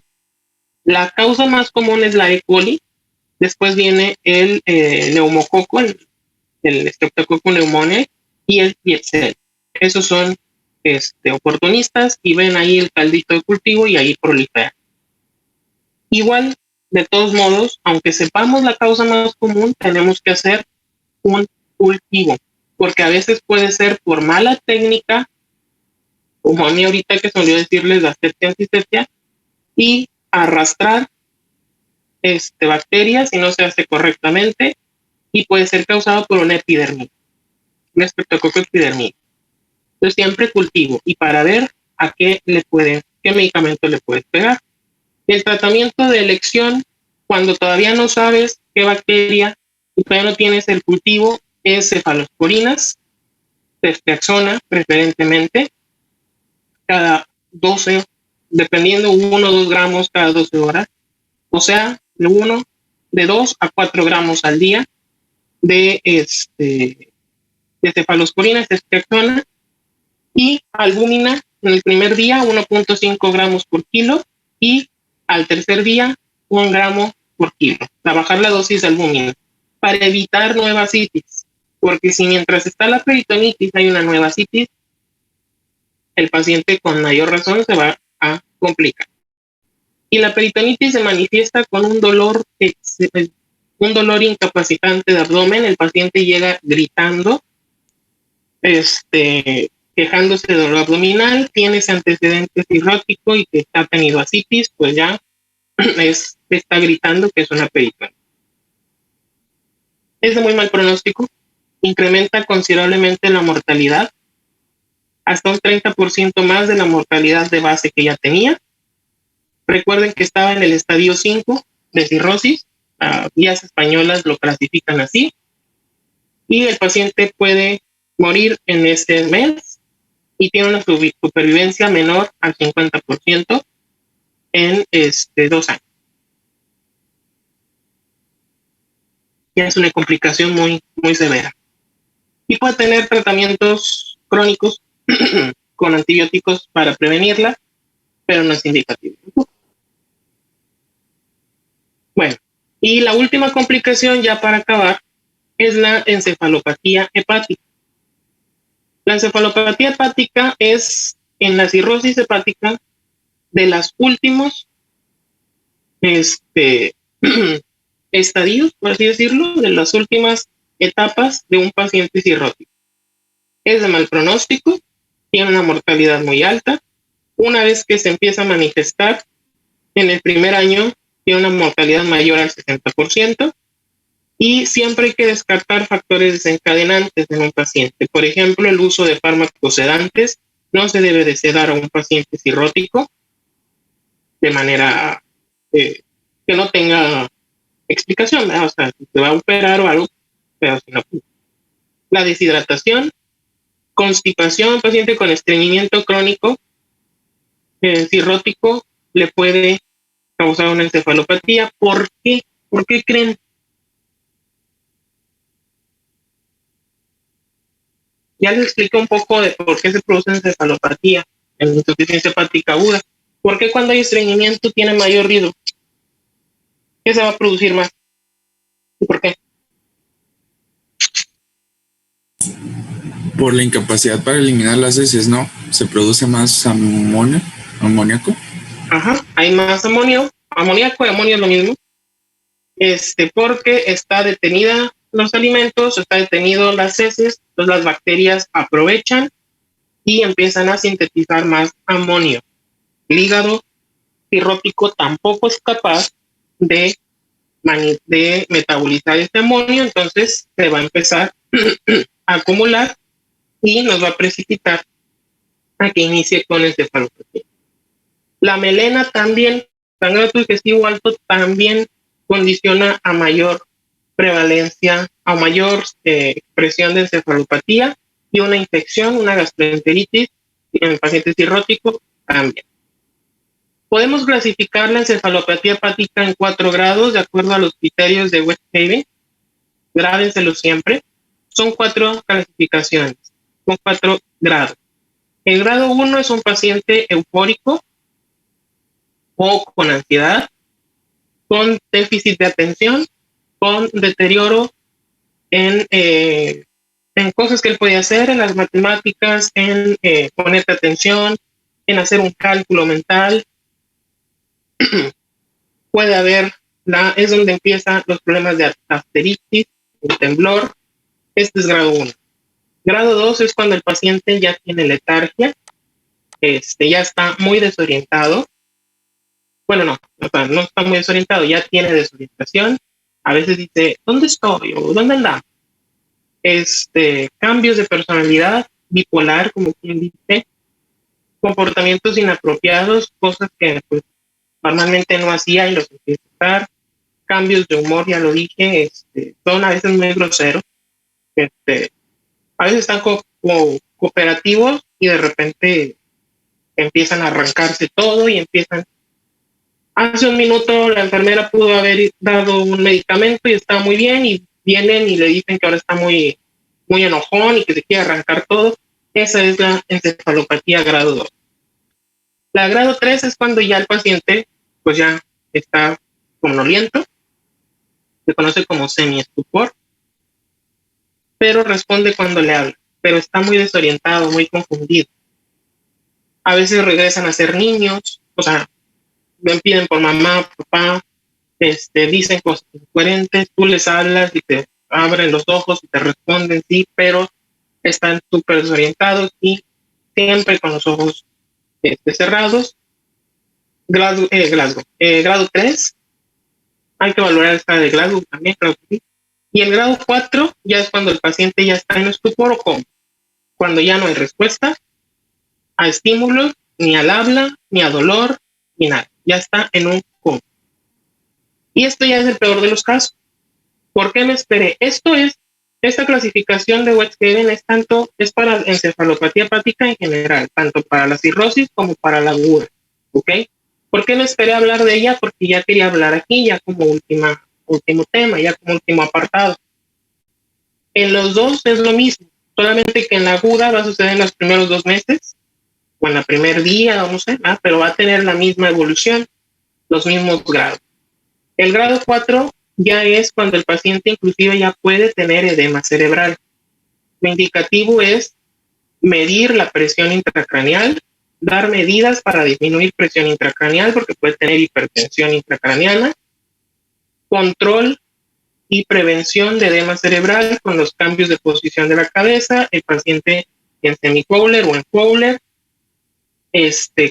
La causa más común es la E. coli, después viene el neumococo, el Streptococcus pneumoniae y el Klebsiella. Esos son oportunistas y ven ahí el caldito de cultivo y ahí prolifera. Igual, de todos modos, aunque sepamos la causa más común, tenemos que hacer un cultivo, porque a veces puede ser por mala técnica, como a mí ahorita que se olvidó decirles la asepsia antisepsia, y arrastrar bacterias si no se hace correctamente, y puede ser causado por una epidermita, un Streptococcus epidermidis. Entonces siempre cultivo y para ver a qué medicamento le puedes pegar. El tratamiento de elección, cuando todavía no sabes qué bacteria y todavía no tienes el cultivo, es cefalosporinas, ceftriaxona preferentemente, cada 12, dependiendo 1 o 2 gramos cada 12 horas, o sea, de 2 a 4 gramos al día de cefalosporinas, ceftriaxona, y albúmina en el primer día 1.5 gramos por kilo y al tercer día 1 gramo por kilo. Trabajar la dosis de albúmina para evitar nuevas citis, porque si mientras está la peritonitis hay una nueva citis, el paciente con mayor razón se va a complicar. Y la peritonitis se manifiesta con un dolor incapacitante de abdomen. El paciente llega gritando, quejándose de dolor abdominal, tiene ese antecedente cirrótico y que ha tenido ascitis, pues ya está gritando que es una peritonitis. Es de muy mal pronóstico, incrementa considerablemente la mortalidad, hasta un 30% más de la mortalidad de base que ya tenía. Recuerden que estaba en el estadio 5 de cirrosis, guías españolas lo clasifican así, y el paciente puede morir en ese mes y tiene una supervivencia menor al 50% en 2 años. Ya es una complicación muy, muy severa. Y puede tener tratamientos crónicos con antibióticos para prevenirla, pero no es indicativo. Bueno, y la última complicación ya para acabar es la encefalopatía hepática. La encefalopatía hepática es en la cirrosis hepática de los últimos estadios, por así decirlo, de las últimas etapas de un paciente cirrótico. Es de mal pronóstico, tiene una mortalidad muy alta. Una vez que se empieza a manifestar, en el primer año tiene una mortalidad mayor al 60%, y siempre hay que descartar factores desencadenantes en un paciente. Por ejemplo, el uso de fármacos sedantes. No se debe de sedar a un paciente cirrótico de manera que no tenga explicación, ¿verdad? O sea, si se va a operar o algo, pero si no. La deshidratación, constipación, un paciente con estreñimiento crónico cirrótico le puede causar una encefalopatía. ¿Por qué? ¿Por qué creen? Ya les expliqué un poco de por qué se produce encefalopatía en insuficiencia hepática aguda. ¿Por qué cuando hay estreñimiento tiene mayor riesgo? ¿Qué se va a producir más? ¿Y por qué?
Por la incapacidad para eliminar las heces, ¿no? Se produce más amoníaco.
Ajá, hay más amoníaco y amonio es lo mismo. Porque está detenida los alimentos, está detenido las heces, entonces las bacterias aprovechan y empiezan a sintetizar más amonio. El hígado cirrótico tampoco es capaz de metabolizar este amonio, entonces se va a empezar a acumular y nos va a precipitar a que inicie con encefalopatía. La melena también sangrado excesivo alto también condiciona a mayor prevalencia, a mayor expresión de encefalopatía y una infección, una gastroenteritis en el paciente cirrótico también. Podemos clasificar la encefalopatía hepática en 4 grados de acuerdo a los criterios de Westhaven. Grábenselo siempre. Son 4 clasificaciones, son 4 grados. El grado 1 es un paciente eufórico o con ansiedad, con déficit de atención, con deterioro en cosas que él puede hacer, en las matemáticas, en ponerte atención, en hacer un cálculo mental. Puede haber, es donde empiezan los problemas de arteritis, el temblor. Este es grado 1. Grado 2 es cuando el paciente ya tiene letargia, ya está muy desorientado. Bueno, no está muy desorientado, ya tiene desorientación. A veces dice, ¿dónde estoy? O ¿dónde andamos? Cambios de personalidad, bipolar, como quien dice, comportamientos inapropiados, cosas que pues, normalmente no hacía y los empieza a hacer. Cambios de humor, ya lo dije, son a veces muy groseros. A veces están como cooperativos y de repente empiezan a arrancarse todo y empiezan. Hace un minuto la enfermera pudo haber dado un medicamento y está muy bien y vienen y le dicen que ahora está muy, muy enojón y que se quiere arrancar todo. Esa es la encefalopatía grado 2. La grado 3 es cuando ya el paciente pues ya está somnoliento, se conoce como semiestupor, pero responde cuando le habla, pero está muy desorientado, muy confundido. A veces regresan a ser niños, o sea, ven, piden por mamá, papá, dicen cosas incoherentes, tú les hablas y te abren los ojos y te responden sí, pero están súper desorientados y siempre con los ojos cerrados. Grado 3, hay que valorar esta de Glasgow también, claro que sí. Y el grado 4 ya es cuando el paciente ya está en estupor o coma, cuando ya no hay respuesta a estímulos, ni al habla, ni a dolor, ni nada. Ya está en un coma. Y esto ya es el peor de los casos. ¿Por qué me esperé? Esta clasificación de Westhaven es para encefalopatía hepática en general, tanto para la cirrosis como para la aguda. ¿Ok? ¿Por qué me esperé a hablar de ella? Porque ya quería hablar aquí, ya como último tema, ya como último apartado. En los dos es lo mismo, solamente que en la aguda va a suceder en los primeros 2 meses, o en el primer día, no sé, pero va a tener la misma evolución, los mismos grados. El grado 4 ya es cuando el paciente inclusive ya puede tener edema cerebral. Lo indicativo es medir la presión intracraneal, dar medidas para disminuir presión intracraneal porque puede tener hipertensión intracraneana, control y prevención de edema cerebral con los cambios de posición de la cabeza, el paciente en semifowler o en fowler,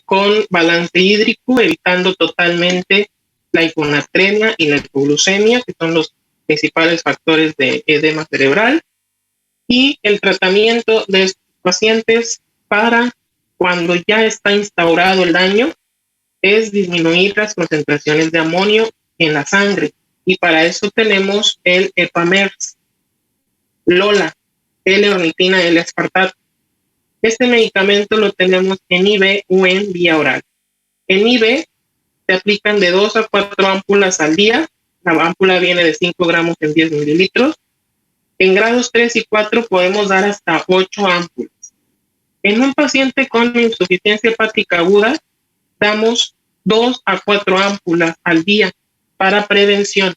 con balance hídrico, evitando totalmente la hiponatremia y la hipoglucemia, que son los principales factores de edema cerebral, y el tratamiento de estos pacientes para cuando ya está instaurado el daño es disminuir las concentraciones de amonio en la sangre, y para eso tenemos el Epamers, LOLA, L-ornitina, L-aspartato. Este medicamento lo tenemos en IV o en vía oral. En IV se aplican de 2 a 4 ámpulas al día. La ámpula viene de 5 gramos en 10 mililitros. En grados 3 y 4 podemos dar hasta 8 ámpulas. En un paciente con insuficiencia hepática aguda, damos 2 a 4 ámpulas al día para prevención.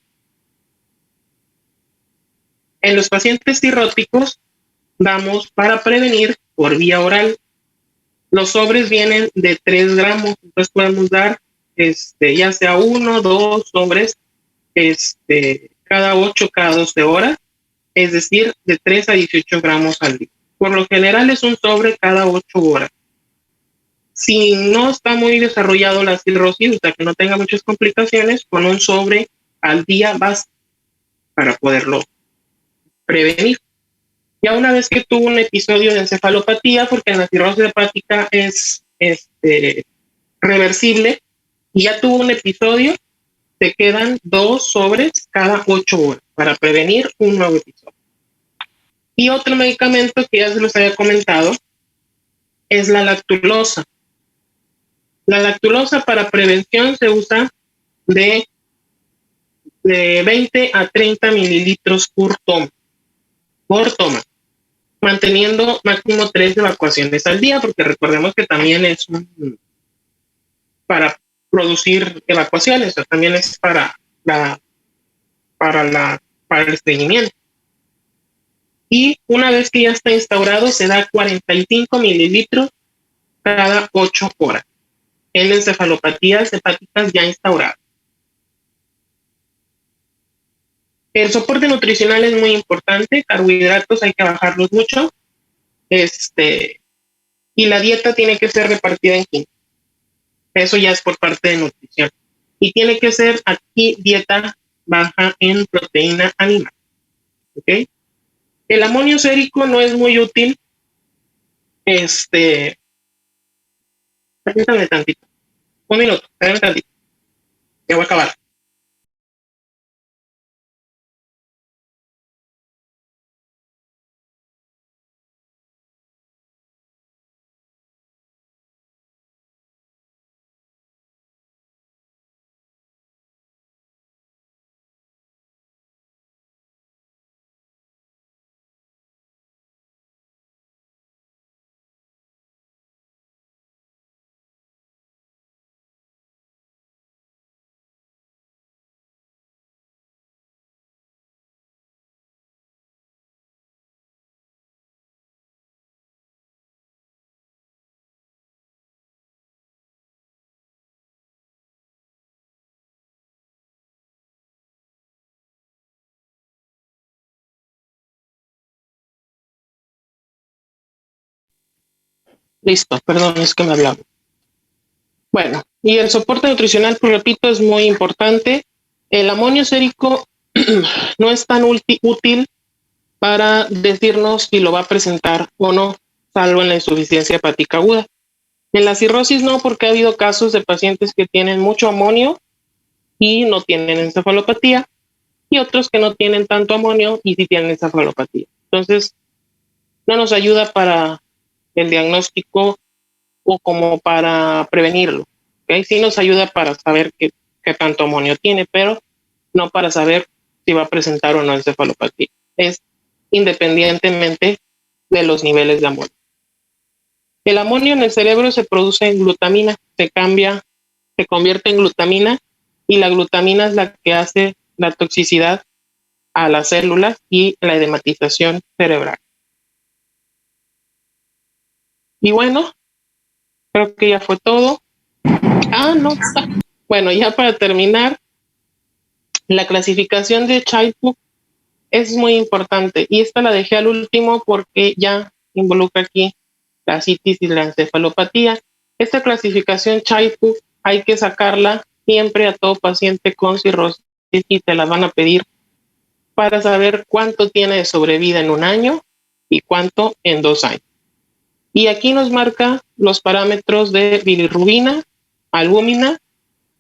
En los pacientes cirróticos, damos para prevenir por vía oral. Los sobres vienen de 3 gramos, entonces podemos dar ya sea 1, 2 sobres cada 8, cada 12 horas, es decir, de 3 a 18 gramos al día. Por lo general es un sobre cada 8 horas. Si no está muy desarrollado la cirrosis, o sea que no tenga muchas complicaciones, con un sobre al día basta para poderlo prevenir. Ya una vez que tuvo un episodio de encefalopatía, porque en la cirrosis hepática es reversible, y ya tuvo un episodio, te quedan 2 sobres cada 8 horas para prevenir un nuevo episodio. Y otro medicamento que ya se los había comentado es la lactulosa. La lactulosa para prevención se usa de 20 a 30 mililitros por toma, manteniendo máximo 3 evacuaciones al día, porque recordemos que también es para producir evacuaciones, o sea, también es para el estreñimiento. Y una vez que ya está instaurado, se da 45 mililitros cada 8 horas en encefalopatías hepáticas ya instauradas. El soporte nutricional es muy importante, carbohidratos hay que bajarlos mucho, y la dieta tiene que ser repartida en 15. Eso ya es por parte de nutrición. Y tiene que ser aquí dieta baja en proteína animal. ¿Ok? El amonio sérico no es muy útil. Permítame tantito. Un minuto, espérame tantito. Ya voy a acabar. Listo, perdón, es que me hablaba. Bueno, y el soporte nutricional, pues repito, es muy importante. El amonio sérico no es tan útil para decirnos si lo va a presentar o no, salvo en la insuficiencia hepática aguda. En la cirrosis no, porque ha habido casos de pacientes que tienen mucho amonio y no tienen encefalopatía, y otros que no tienen tanto amonio y sí tienen encefalopatía. Entonces, no nos ayuda para el diagnóstico o como para prevenirlo. ¿Okay? Sí nos ayuda para saber qué tanto amonio tiene, pero no para saber si va a presentar o no encefalopatía. Es independientemente de los niveles de amonio. El amonio en el cerebro se produce en glutamina, se convierte en glutamina, y la glutamina es la que hace la toxicidad a las células y la edematización cerebral. Y bueno, creo que ya fue todo. No. Bueno, ya para terminar, la clasificación de Child-Pugh es muy importante, y esta la dejé al último porque ya involucra aquí la citis y la encefalopatía. Esta clasificación Child-Pugh hay que sacarla siempre a todo paciente con cirrosis, y te la van a pedir para saber cuánto tiene de sobrevida en un año y cuánto en 2 años. Y aquí nos marca los parámetros de bilirrubina, albúmina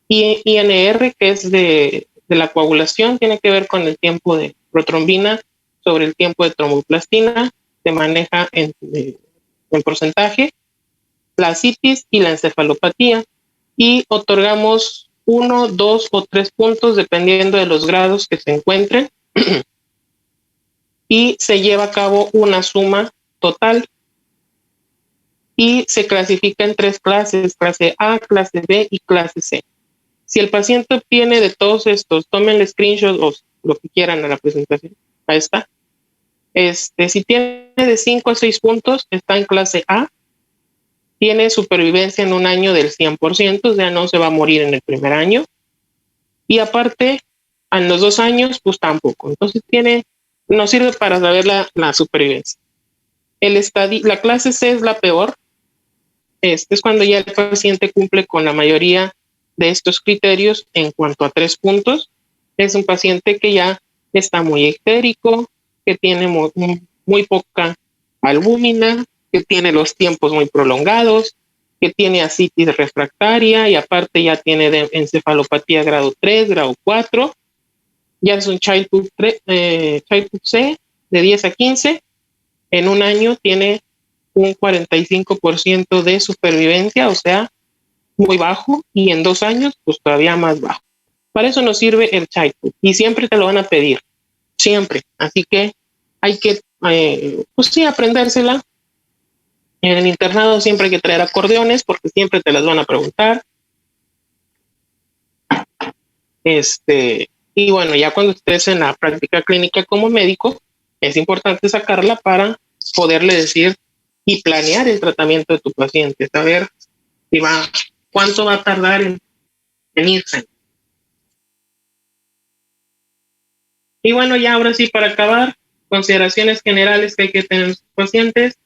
y INR, que es de la coagulación, tiene que ver con el tiempo de protrombina sobre el tiempo de tromboplastina, se maneja en porcentaje, la citis y la encefalopatía, y otorgamos 1, 2 o 3 puntos dependiendo de los grados que se encuentren, y se lleva a cabo una suma total, y se clasifica en 3 clases, clase A, clase B y clase C. Si el paciente obtiene de todos estos, tomen el screenshot o lo que quieran a la presentación, ahí está. Si tiene de 5 a 6 puntos, está en clase A, tiene supervivencia en un año del 100%, o sea, no se va a morir en el primer año, y aparte, en los 2 años, pues tampoco. Entonces nos sirve para saber la supervivencia. La clase C es la peor. Es cuando ya el paciente cumple con la mayoría de estos criterios en cuanto a 3 puntos. Es un paciente que ya está muy ictérico, que tiene muy poca albúmina, que tiene los tiempos muy prolongados, que tiene ascitis refractaria y aparte ya tiene encefalopatía grado 3, grado 4. Ya es un Child-Pugh C de 10 a 15. En un año tiene un 45% de supervivencia, o sea, muy bajo, y en 2 años, pues todavía más bajo. Para eso nos sirve el Child-Pugh y siempre te lo van a pedir, siempre. Así que hay que, pues sí, aprendérsela. En el internado siempre hay que traer acordeones porque siempre te las van a preguntar. Y bueno, ya cuando estés en la práctica clínica como médico, es importante sacarla para poderle decir y planear el tratamiento de tu paciente, saber si cuánto va a tardar en irse. Y bueno, ya ahora sí, para acabar, consideraciones generales que hay que tener en los pacientes: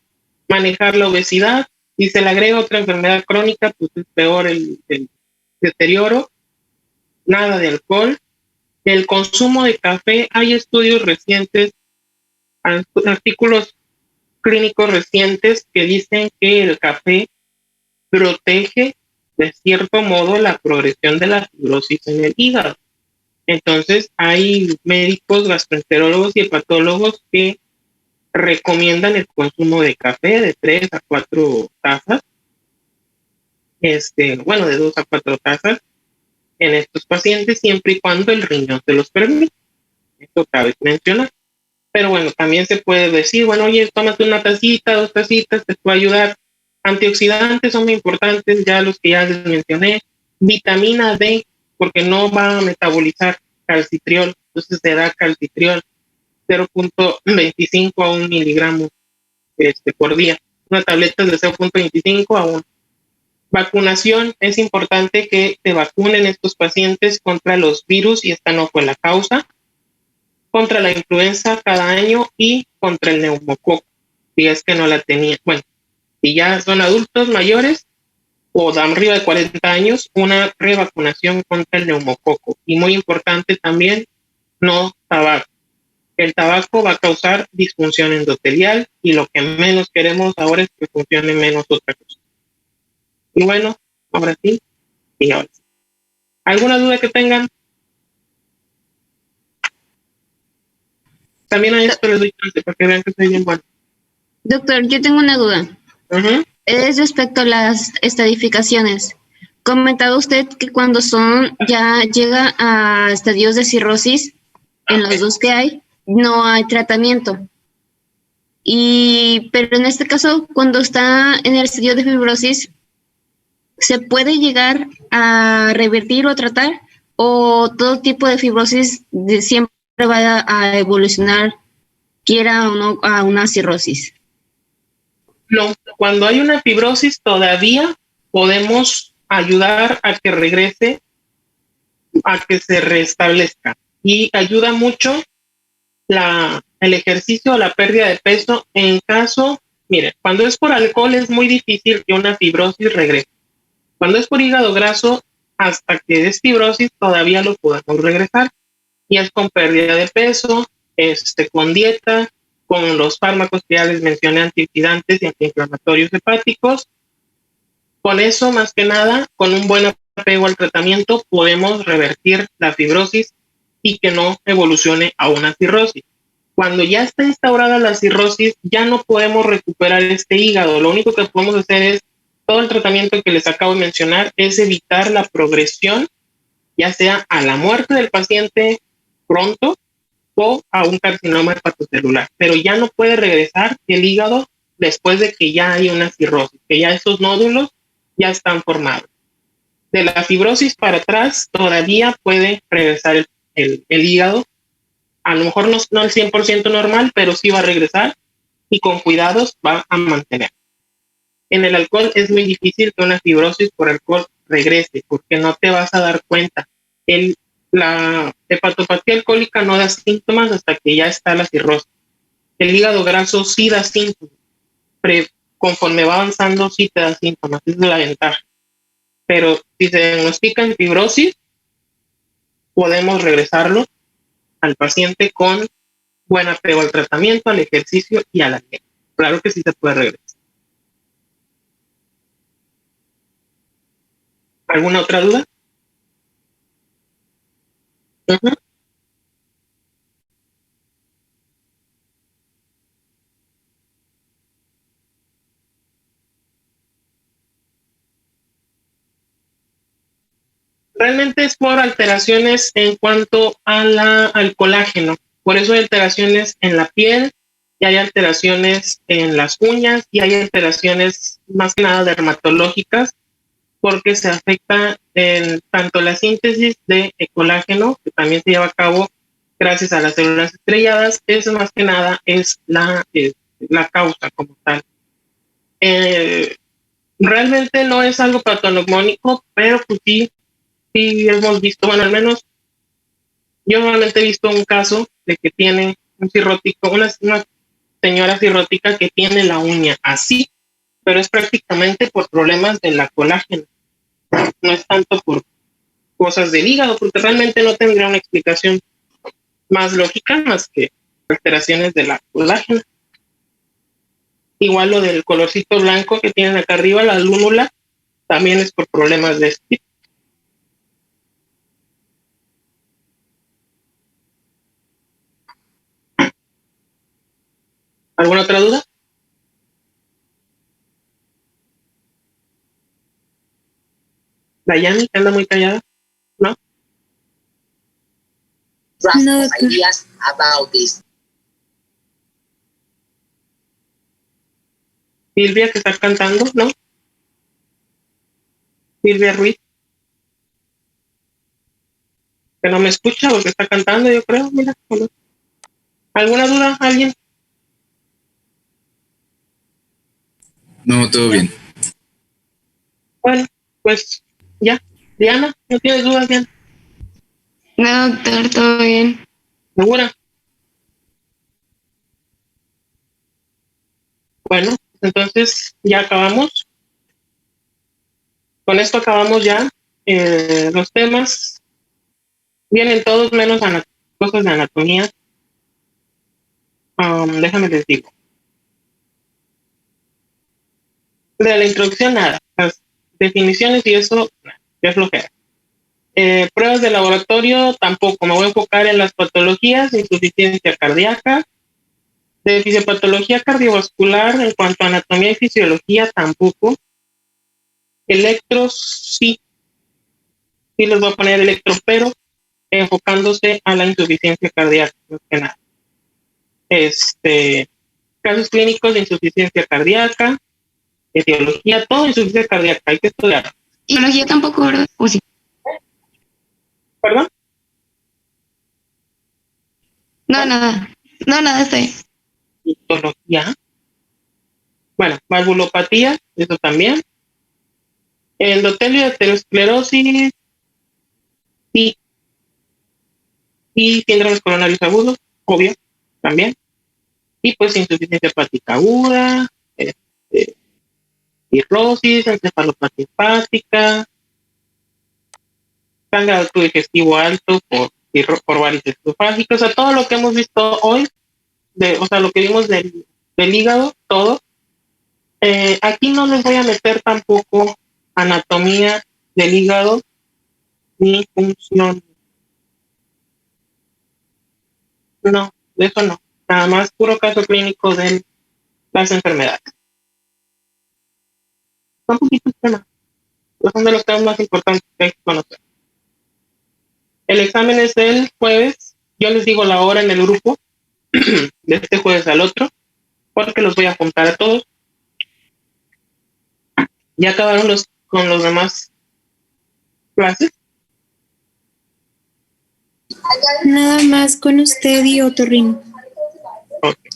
manejar la obesidad. Si se le agrega otra enfermedad crónica, pues es peor el deterioro. Nada de alcohol. El consumo de café, hay estudios recientes, artículos clínicos recientes que dicen que el café protege de cierto modo la progresión de la fibrosis en el hígado. Entonces hay médicos, gastroenterólogos y hepatólogos que recomiendan el consumo de café de 3 a 4 tazas, de 2 a 4 tazas en estos pacientes, siempre y cuando el riñón se los permite. Esto cabe mencionar. Pero bueno, también se puede decir, bueno, oye, tómate una tacita, 2 tacitas, te puede ayudar. Antioxidantes son muy importantes, ya los que ya les mencioné. Vitamina D, porque no va a metabolizar calcitriol, entonces se da calcitriol 0.25 a 1 miligramo por día. Una tableta de 0.25 a 1. Vacunación, es importante que te vacunen estos pacientes contra los virus, y esta no fue la causa, contra la influenza cada año y contra el neumococo, si es que no la tenían. Bueno, si ya son adultos mayores o de arriba de 40 años, una revacunación contra el neumococo. Y muy importante también, no tabaco. El tabaco va a causar disfunción endotelial y lo que menos queremos ahora es que funcione menos otra cosa. Y bueno, ahora sí, y ahora sí. ¿Alguna duda que tengan? También a esto les doy chance para que vean que estoy bien bueno.
Doctor, yo tengo una duda. Es respecto a las estadificaciones. Comentaba usted que cuando ya llega a estadios de cirrosis, en los dos que hay, no hay tratamiento. Pero en este caso, cuando está en el estadio de fibrosis, ¿se puede llegar a revertir o tratar? ¿O todo tipo de fibrosis siempre va a evolucionar, quiera o no, a una cirrosis?
No, cuando hay una fibrosis todavía podemos ayudar a que regrese, a que se restablezca. Y ayuda mucho el ejercicio o la pérdida de peso en caso, mire, cuando es por alcohol es muy difícil que una fibrosis regrese. Cuando es por hígado graso, hasta que es fibrosis todavía lo podemos regresar. Y es con pérdida de peso, con dieta, con los fármacos que ya les mencioné, antioxidantes y antiinflamatorios hepáticos. Con eso, más que nada, con un buen apego al tratamiento, podemos revertir la fibrosis y que no evolucione a una cirrosis. Cuando ya está instaurada la cirrosis, ya no podemos recuperar este hígado. Lo único que podemos hacer es, todo el tratamiento que les acabo de mencionar, es evitar la progresión, ya sea a la muerte del paciente pronto o a un carcinoma hepatocelular, pero ya no puede regresar el hígado después de que ya hay una cirrosis, que ya esos nódulos ya están formados. De la fibrosis para atrás todavía puede regresar el hígado, a lo mejor no al 100% normal, pero sí va a regresar y con cuidados va a mantener. En el alcohol es muy difícil que una fibrosis por alcohol regrese, porque no te vas a dar cuenta. La hepatopatía alcohólica no da síntomas hasta que ya está la cirrosis. El hígado graso sí da síntomas. Conforme va avanzando sí te da síntomas, esa es la ventaja. Pero si se diagnostica en fibrosis, podemos regresarlo al paciente con buen apego al tratamiento, al ejercicio y a la dieta. Claro que sí se puede regresar. ¿Alguna otra duda? Ujú. Realmente es por alteraciones en cuanto a al colágeno. Por eso hay alteraciones en la piel, y hay alteraciones en las uñas, y hay alteraciones más que nada dermatológicas, porque se afecta en tanto la síntesis de colágeno, que también se lleva a cabo gracias a las células estrelladas. Eso más que nada es la causa como tal. Eh, Realmente no es algo patognomónico, pero pues sí hemos visto, bueno, al menos yo normalmente he visto un caso de que tiene un cirrótico, una señora cirrótica que tiene la uña así, pero es prácticamente por problemas de la colágeno, no es tanto por cosas del hígado, porque realmente no tendría una explicación más lógica más que alteraciones de la colágeno. Igual lo del colorcito blanco que tienen acá arriba, la lúnula, también es por problemas de este tipo. ¿Alguna otra duda? Dayani, que anda muy callada, ¿no?
No, ideas about this.
Silvia, que está cantando, ¿no? Silvia Ruiz, que no me escucha porque está cantando, yo creo, mira. ¿Alguna duda, alguien?
No, todo bien.
Bueno, pues ya. Diana, ¿no tienes dudas, Diana?
No, doctor, todo bien.
¿Segura? Bueno, entonces ya acabamos. Con esto acabamos ya los temas. Vienen todos menos cosas de anatomía. Déjame les digo. De la introducción, nada. Las definiciones y eso, es flojera. Pruebas de laboratorio, tampoco. Me voy a enfocar en las patologías, insuficiencia cardíaca. De fisiopatología cardiovascular, en cuanto a anatomía y fisiología, tampoco. Electros, sí les voy a poner electro, pero enfocándose a la insuficiencia cardíaca, más que nada. Casos clínicos de insuficiencia cardíaca, etiología, todo insuficiencia cardíaca, hay que estudiar.
Biología tampoco, ¿verdad? ¿O sí?
¿Perdón?
No, nada. No, nada, está bien.
Etiología. Bueno, valvulopatía, eso también. Endotelio, aterosclerosis, sí. Y síndromes coronarios agudos, obvio, también. Y pues insuficiencia hepática aguda, cirrosis, encefalopatía hepática, sangrado digestivo alto por varices esofágicas, o sea, todo lo que hemos visto hoy, o sea, lo que vimos del hígado, todo. Aquí no les voy a meter tampoco anatomía del hígado ni función. No, de eso no. Nada más puro caso clínico de las enfermedades. Son poquitos temas. Son de los temas más importantes que hay que conocer. El examen es el jueves. Yo les digo la hora en el grupo de este jueves al otro, porque los voy a juntar a todos. Ya acabaron con los demás clases.
Nada más con usted y otorrino.
Okay.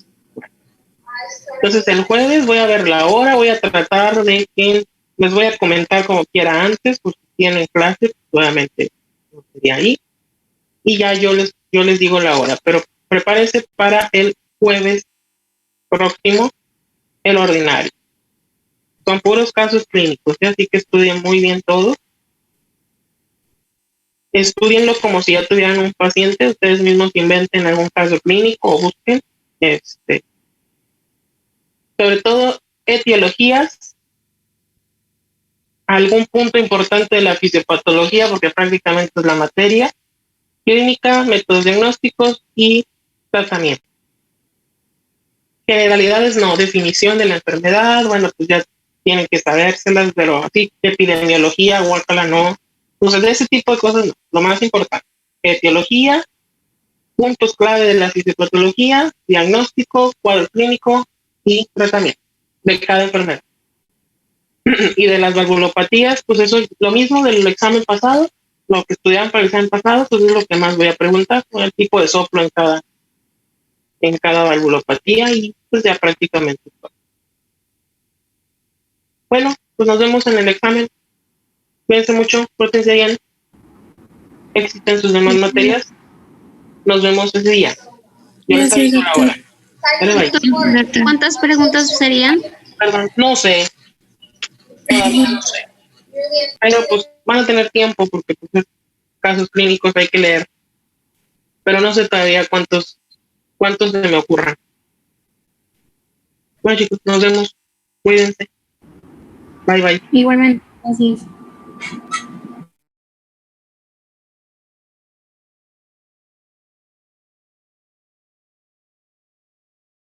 Entonces el jueves voy a ver la hora, voy a tratar de que les voy a comentar como quiera antes, pues si tienen clases, obviamente no sería ahí. Y ya yo les digo la hora, pero prepárese para el jueves próximo, el ordinario. Son puros casos clínicos, ¿sí? Así que estudien muy bien todo. Estudienlo como si ya tuvieran un paciente, ustedes mismos inventen algún caso clínico o busquen, sobre todo etiologías, algún punto importante de la fisiopatología, porque prácticamente es la materia, clínica, métodos diagnósticos y tratamiento. Generalidades no, definición de la enfermedad, bueno, pues ya tienen que sabérselas, pero así, epidemiología, guácala, no. Entonces, de ese tipo de cosas, no. Lo más importante, etiología, puntos clave de la fisiopatología, diagnóstico, cuadro clínico y tratamiento de cada enfermedad. Y de las valvulopatías, pues eso es lo mismo del examen pasado, lo que estudiaban para el examen pasado, pues es lo que más voy a preguntar, con el tipo de soplo en cada valvulopatía y pues ya prácticamente todo. Bueno, pues nos vemos en el examen. Cuídense mucho, pórtense bien, éxito en sus demás materias. Nos vemos ese día. Yo les
Gracias,
aviso la
doctor.
hora. Dale, bye.
¿Cuántas preguntas serían?
Perdón, no sé. Todavía no sé. Pero pues van a tener tiempo porque pues, casos clínicos hay que leer. Pero no sé todavía cuántos se me ocurran. Bueno, chicos, nos vemos. Cuídense. Bye, bye.
Igualmente, gracias.